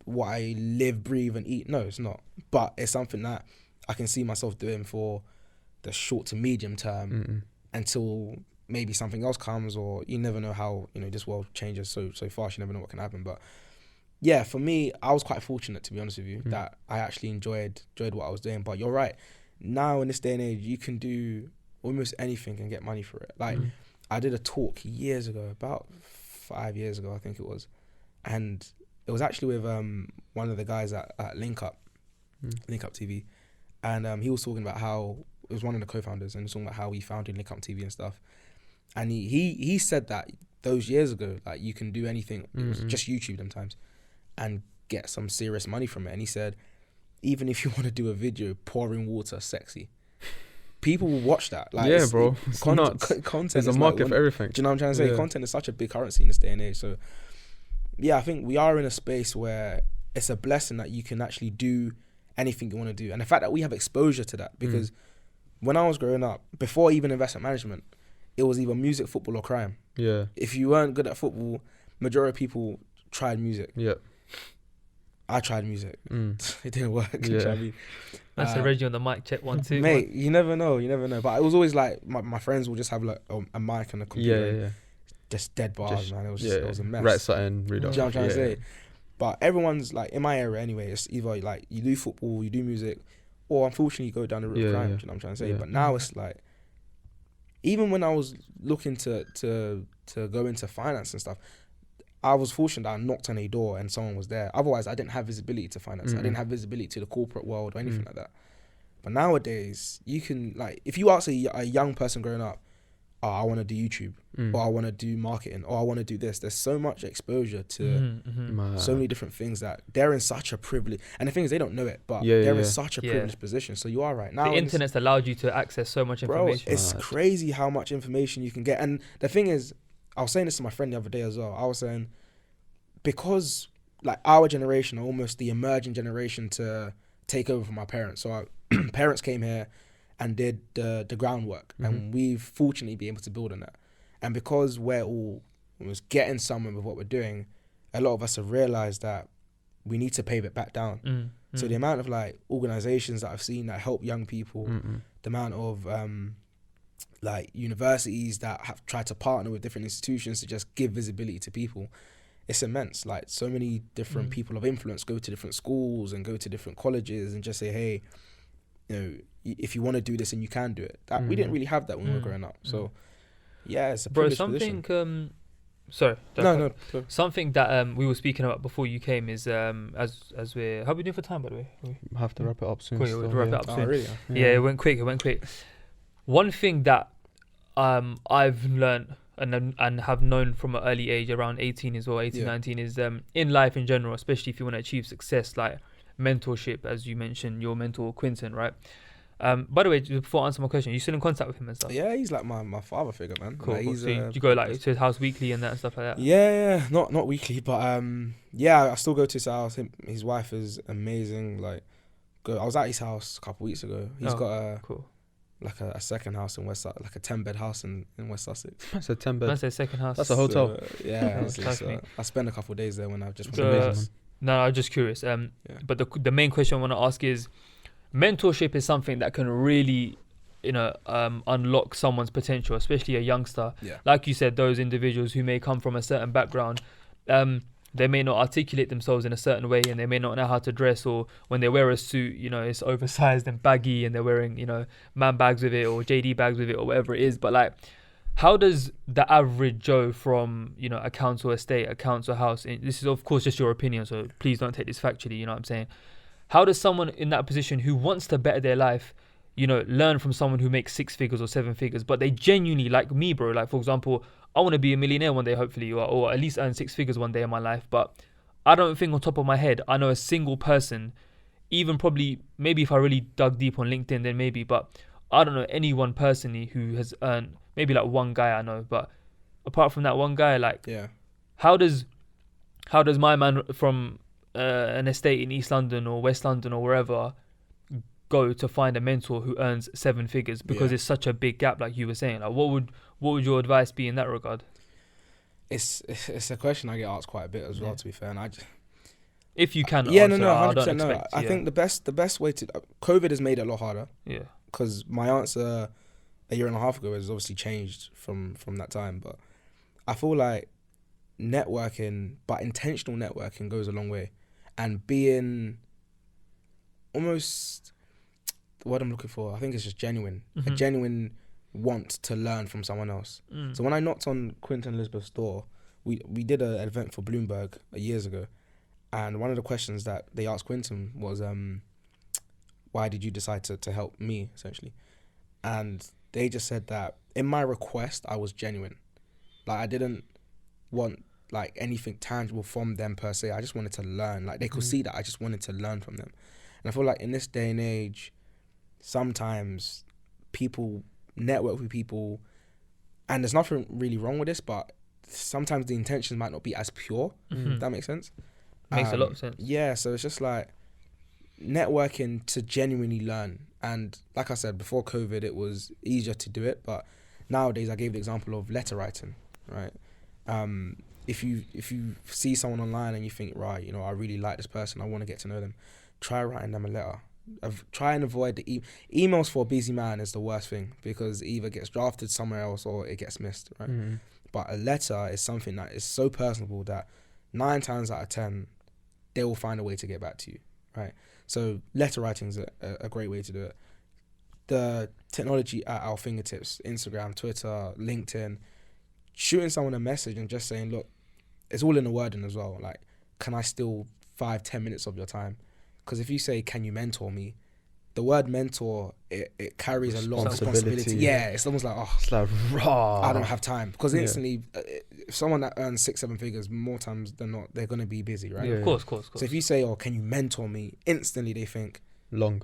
[SPEAKER 1] what I live, breathe and eat? No, it's not. But it's something that I can see myself doing for the short to medium term until maybe something else comes, or you never know how, this world changes so fast, you never know what can happen. But yeah, for me, I was quite fortunate, to be honest with you, that I actually enjoyed what I was doing. But you're right. Now in this day and age, you can do almost anything and get money for it. Like I did a talk years ago, about 5 years ago, I think it was. And it was actually with one of the guys at Link Up TV. And he was talking about how, it was one of the co-founders, and he was talking about how he founded Link Up TV and stuff. And he said that those years ago, like you can do anything, it was just YouTube sometimes, and get some serious money from it. And he said, even if you want to do a video pouring water sexy, people will watch that. Like,
[SPEAKER 3] bro, it's nuts.
[SPEAKER 1] Content.
[SPEAKER 3] There's a market for everything.
[SPEAKER 1] Do you know what I'm trying to say? Content is such a big currency in this day and age. So yeah, I think we are in a space where it's a blessing that you can actually do anything you want to do. And the fact that we have exposure to that, because when I was growing up, before even investment management, it was either music, football or crime. If you weren't good at football, majority of people tried music. I tried music. It didn't work. Do you know what I mean?
[SPEAKER 2] That's a Reggie on the mic. Check 1 2.
[SPEAKER 1] Mate, you never know. But it was always like my friends will just have like a mic and a computer. Just dead bars, man. It was a mess.
[SPEAKER 3] Right something, read off.
[SPEAKER 1] Do you know what I'm trying to say? But everyone's like, in my area anyway, it's either like you do football, you do music, or unfortunately you go down the route of crime. Do you know what I'm trying to say? But now it's like, even when I was looking to go into finance and stuff, I was fortunate that I knocked on a door and someone was there. Otherwise, I didn't have visibility to finance. I didn't have visibility to the corporate world or anything like that. But nowadays, you can, like, if you ask a young person growing up, oh, I want to do YouTube, or I want to do marketing, or I want to do this. There's so much exposure to so many different things that they're in such a privilege. And the thing is, they don't know it, but they're in such a privileged position. So you are right now.
[SPEAKER 2] The internet's allowed you to access so much information.
[SPEAKER 1] Bro, it's crazy how much information you can get. And the thing is, I was saying this to my friend the other day as well. I was saying, because like our generation are almost the emerging generation to take over from our parents. So our parents came here and did the groundwork, and we've fortunately been able to build on that. And because we're all almost getting somewhere with what we're doing, a lot of us have realized that we need to pave it back down. So the amount of like organizations that I've seen that help young people, the amount of like universities that have tried to partner with different institutions to just give visibility to people, it's immense. Like, so many different people of influence go to different schools and go to different colleges and just say, hey, you know, if you want to do this and you can do it. That we didn't really have that when we were growing up. So yeah, it's a privileged position.
[SPEAKER 2] Sorry.
[SPEAKER 1] No.
[SPEAKER 2] Something that we were speaking about before you came is as we're, how are we doing for time, by the way?
[SPEAKER 3] We have to wrap it up soon.
[SPEAKER 2] Cool, we'll wrap it up soon.
[SPEAKER 1] Oh, really?
[SPEAKER 2] Yeah, it went quick. One thing that I've learned and have known from an early age, around 18 as well, 19, is in life in general, especially if you want to achieve success, like mentorship, as you mentioned, your mentor Quinton, right? By the way, before I answer my question, you still in contact with him and stuff?
[SPEAKER 1] Yeah, he's like my father figure, man.
[SPEAKER 2] Cool.
[SPEAKER 1] Like,
[SPEAKER 2] So you go like to his house weekly and that and stuff like that?
[SPEAKER 1] Yeah, not weekly, but yeah, I still go to his house. His wife is amazing. Like, I was at his house a couple of weeks ago. He's got a second house in West, like a 10-bed house in West Sussex.
[SPEAKER 3] That's a 10-bed.
[SPEAKER 2] That's a second house.
[SPEAKER 3] That's a hotel.
[SPEAKER 1] So, yeah, I spent a couple of days there when I just.
[SPEAKER 2] No, I'm just curious. But the main question I want to ask is, mentorship is something that can really, unlock someone's potential, especially a youngster.
[SPEAKER 1] Yeah.
[SPEAKER 2] Like you said, those individuals who may come from a certain background, they may not articulate themselves in a certain way, and they may not know how to dress, or when they wear a suit, it's oversized and baggy, and they're wearing, man bags with it or JD bags with it or whatever it is. But like, how does the average Joe from, a council estate, a council house, this is of course just your opinion, so please don't take this factually, you know what I'm saying? How does someone in that position who wants to better their life, learn from someone who makes 6 figures or 7 figures, but they genuinely, like me, bro, like for example, I want to be a millionaire one day, hopefully, or at least earn 6 figures one day in my life, but I don't think on top of my head I know a single person, even probably, maybe if I really dug deep on LinkedIn, then maybe, but I don't know anyone personally who has earned, maybe like one guy I know, but apart from that one guy, like, how does my man from an estate in East London or West London or wherever go to find a mentor who earns 7 figures? Because it's such a big gap, like you were saying. Like, what would your advice be in that regard?
[SPEAKER 1] It's a question I get asked quite a bit as well, to be fair. And
[SPEAKER 2] if you can,
[SPEAKER 1] yeah,
[SPEAKER 2] answer,
[SPEAKER 1] no, 100%.
[SPEAKER 2] No,
[SPEAKER 1] I think the best way to COVID has made it a lot harder.
[SPEAKER 2] Yeah.
[SPEAKER 1] Because my answer a year and a half ago has obviously changed from that time, but I feel like networking, but intentional networking, goes a long way, and being almost what I'm looking for, I think it's just genuine, a genuine want to learn from someone else. So when I knocked on Quinton Elizabeth's door, we did an event for Bloomberg years ago, and one of the questions that they asked Quinton was, why did you decide to help me, essentially? And they just said that in my request, I was genuine. Like, I didn't want like anything tangible from them per se. I just wanted to learn. Like, they could see that I just wanted to learn from them. And I feel like in this day and age, sometimes people network with people, and there's nothing really wrong with this, but sometimes the intentions might not be as pure. If that makes sense.
[SPEAKER 2] Makes a lot of sense.
[SPEAKER 1] Yeah, so it's just like networking to genuinely learn. And like I said, before COVID, it was easier to do it, but nowadays, I gave the example of letter writing, right? If you see someone online and you think, right, I really like this person, I want to get to know them, try writing them a letter. Try and avoid the emails. For a busy man is the worst thing, because it either gets drafted somewhere else or it gets missed, right? But a letter is something that is so personable that 9 times out of 10, they will find a way to get back to you, right? So letter writing is a great way to do it. The technology at our fingertips, Instagram, Twitter, LinkedIn, shooting someone a message and just saying, look, it's all in the wording as well. Like, can I steal 5-10 minutes of your time? Because if you say, can you mentor me? the word mentor, it carries a lot of
[SPEAKER 3] Responsibility.
[SPEAKER 1] responsibility. Yeah, it's almost like, oh,
[SPEAKER 3] It's like raw.
[SPEAKER 1] I don't have time. Because
[SPEAKER 3] Yeah.
[SPEAKER 1] instantly, if someone that earns 6-7 figures, more times than not, they're going to be busy, right?
[SPEAKER 3] Yeah.
[SPEAKER 2] Of course.
[SPEAKER 1] So if you say, oh, can you mentor me? Instantly they think,
[SPEAKER 3] long.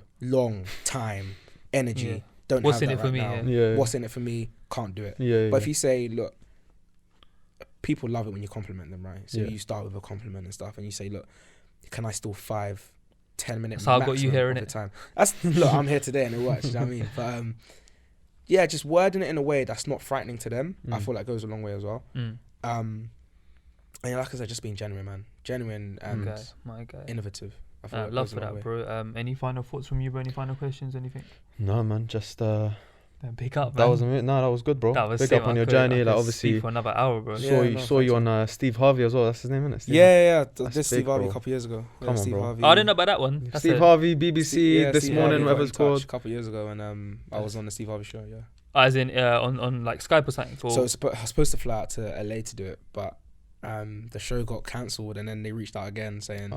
[SPEAKER 1] time, energy,
[SPEAKER 2] Yeah.
[SPEAKER 1] don't
[SPEAKER 2] What's
[SPEAKER 1] have
[SPEAKER 2] in
[SPEAKER 1] that
[SPEAKER 2] it for
[SPEAKER 1] right
[SPEAKER 2] me,
[SPEAKER 1] now.
[SPEAKER 3] Yeah.
[SPEAKER 1] What's in it for me? Can't do it.
[SPEAKER 3] Yeah.
[SPEAKER 1] But if you say, look, people love it when you compliment them, right? So
[SPEAKER 3] Yeah.
[SPEAKER 1] you start with a compliment and stuff, and you say, look, can I still 5-10 minutes?
[SPEAKER 2] That's how I got you here,
[SPEAKER 1] of the
[SPEAKER 2] innit?
[SPEAKER 1] time. That's look, I'm here today, and it works. You know what I mean? But yeah, just wording it in a way that's not frightening to them. I feel like goes a long way as well. And like I said, just being genuine, man, genuine and
[SPEAKER 2] My guy.
[SPEAKER 1] innovative. I feel like
[SPEAKER 2] Love
[SPEAKER 1] goes a
[SPEAKER 2] for
[SPEAKER 1] long
[SPEAKER 2] that,
[SPEAKER 1] way.
[SPEAKER 2] bro. Any final thoughts from you, bro? Any final questions? Anything?
[SPEAKER 3] No, man. Just
[SPEAKER 2] Then pick up,
[SPEAKER 3] that
[SPEAKER 2] man.
[SPEAKER 3] was no, that was good, bro.
[SPEAKER 2] That was
[SPEAKER 3] Big
[SPEAKER 2] sick,
[SPEAKER 3] up on
[SPEAKER 2] man.
[SPEAKER 3] your
[SPEAKER 2] I
[SPEAKER 3] journey.
[SPEAKER 2] could
[SPEAKER 3] Like
[SPEAKER 2] speak
[SPEAKER 3] obviously,
[SPEAKER 2] for another hour, bro.
[SPEAKER 1] Yeah, no,
[SPEAKER 3] saw you
[SPEAKER 1] thank
[SPEAKER 3] on Steve Harvey as well. That's his name, isn't it? Steve?
[SPEAKER 1] Yeah.
[SPEAKER 3] That's
[SPEAKER 1] This Steve
[SPEAKER 3] big,
[SPEAKER 1] Harvey a
[SPEAKER 3] bro.
[SPEAKER 1] couple years ago.
[SPEAKER 3] Come on,
[SPEAKER 1] Steve
[SPEAKER 3] bro.
[SPEAKER 1] Harvey.
[SPEAKER 2] Oh, I didn't know about that one. That's
[SPEAKER 3] Steve Harvey, BBC,
[SPEAKER 1] Yeah,
[SPEAKER 3] This
[SPEAKER 1] Steve
[SPEAKER 3] Morning,
[SPEAKER 1] Harvey got
[SPEAKER 3] whatever's
[SPEAKER 1] in touch
[SPEAKER 3] called.
[SPEAKER 1] a couple years ago, and I was on the Steve Harvey show. Yeah.
[SPEAKER 2] As in on like Skype or something.
[SPEAKER 1] So I was supposed to fly out to LA to do it, but the show got cancelled, and then they reached out again saying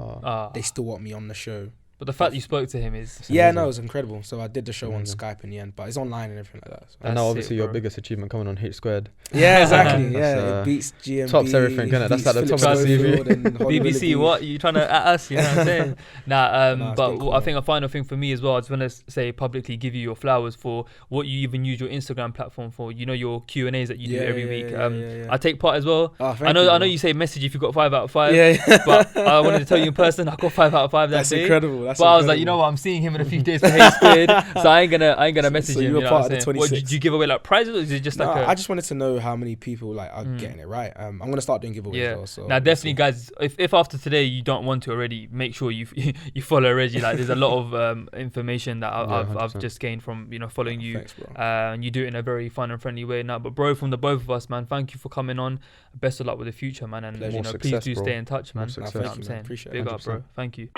[SPEAKER 1] they still want me on the show.
[SPEAKER 2] But the fact you spoke to him is
[SPEAKER 1] Yeah,
[SPEAKER 3] amazing.
[SPEAKER 1] no, it was incredible. So I did the show on
[SPEAKER 3] Amazing.
[SPEAKER 1] Skype in the end, but it's online and everything like that. So.
[SPEAKER 3] And now
[SPEAKER 2] That's
[SPEAKER 3] obviously
[SPEAKER 2] it,
[SPEAKER 3] your
[SPEAKER 2] bro.
[SPEAKER 3] biggest achievement coming on H Squared.
[SPEAKER 1] Yeah, exactly.
[SPEAKER 3] That's,
[SPEAKER 1] Yeah, it beats GMB.
[SPEAKER 3] tops everything, innit? That's
[SPEAKER 1] beats
[SPEAKER 3] at the
[SPEAKER 1] Philip
[SPEAKER 3] top of the
[SPEAKER 1] Schofield and Holly
[SPEAKER 2] BBC,
[SPEAKER 1] Willoughby.
[SPEAKER 2] what you trying to at us? You know what I'm saying?
[SPEAKER 1] Nah, it's
[SPEAKER 2] But
[SPEAKER 1] been cool,
[SPEAKER 2] I
[SPEAKER 1] man.
[SPEAKER 2] think a final thing for me as well. I just want to say publicly, give you your flowers for what you even use your Instagram platform for. You know your Q and A's that you do every week.
[SPEAKER 1] Yeah.
[SPEAKER 2] I take part as well.
[SPEAKER 1] Oh,
[SPEAKER 2] I know you say message if you got 5 out of 5.
[SPEAKER 1] Yeah,
[SPEAKER 2] But I wanted to tell you in person, I got 5 out of 5 that
[SPEAKER 1] that's
[SPEAKER 2] day.
[SPEAKER 1] incredible. That's
[SPEAKER 2] But I was like, you know what? I'm seeing him in a few days for H Squared, so I ain't gonna message
[SPEAKER 1] so
[SPEAKER 2] him.
[SPEAKER 1] you were
[SPEAKER 2] You know
[SPEAKER 1] part
[SPEAKER 2] what I'm
[SPEAKER 1] of the
[SPEAKER 2] saying? What,
[SPEAKER 1] 26.
[SPEAKER 2] did you give away like prizes, or is it just like
[SPEAKER 1] I just wanted to know how many people like are getting it right. I'm gonna start doing giveaways.
[SPEAKER 2] Yeah.
[SPEAKER 1] Though, so
[SPEAKER 2] Now, definitely, guys. If after today you don't want to already, make sure you you follow Reggie. Like, there's a lot of information that I've
[SPEAKER 3] 100%.
[SPEAKER 2] just gained from following you.
[SPEAKER 1] Thanks, bro.
[SPEAKER 2] And you do it in a very fun and friendly way now. But bro, from the both of us, man, thank you for coming on. Best of luck with the future, man. And
[SPEAKER 1] Pleasure.
[SPEAKER 2] please
[SPEAKER 3] Success,
[SPEAKER 2] do
[SPEAKER 3] bro.
[SPEAKER 2] stay in touch, man.
[SPEAKER 3] More
[SPEAKER 2] You know
[SPEAKER 3] success.
[SPEAKER 2] what
[SPEAKER 1] Thank
[SPEAKER 2] I'm
[SPEAKER 1] you, man.
[SPEAKER 2] saying?
[SPEAKER 1] Appreciate it.
[SPEAKER 2] Big up, bro.
[SPEAKER 3] 100%.
[SPEAKER 2] Thank you.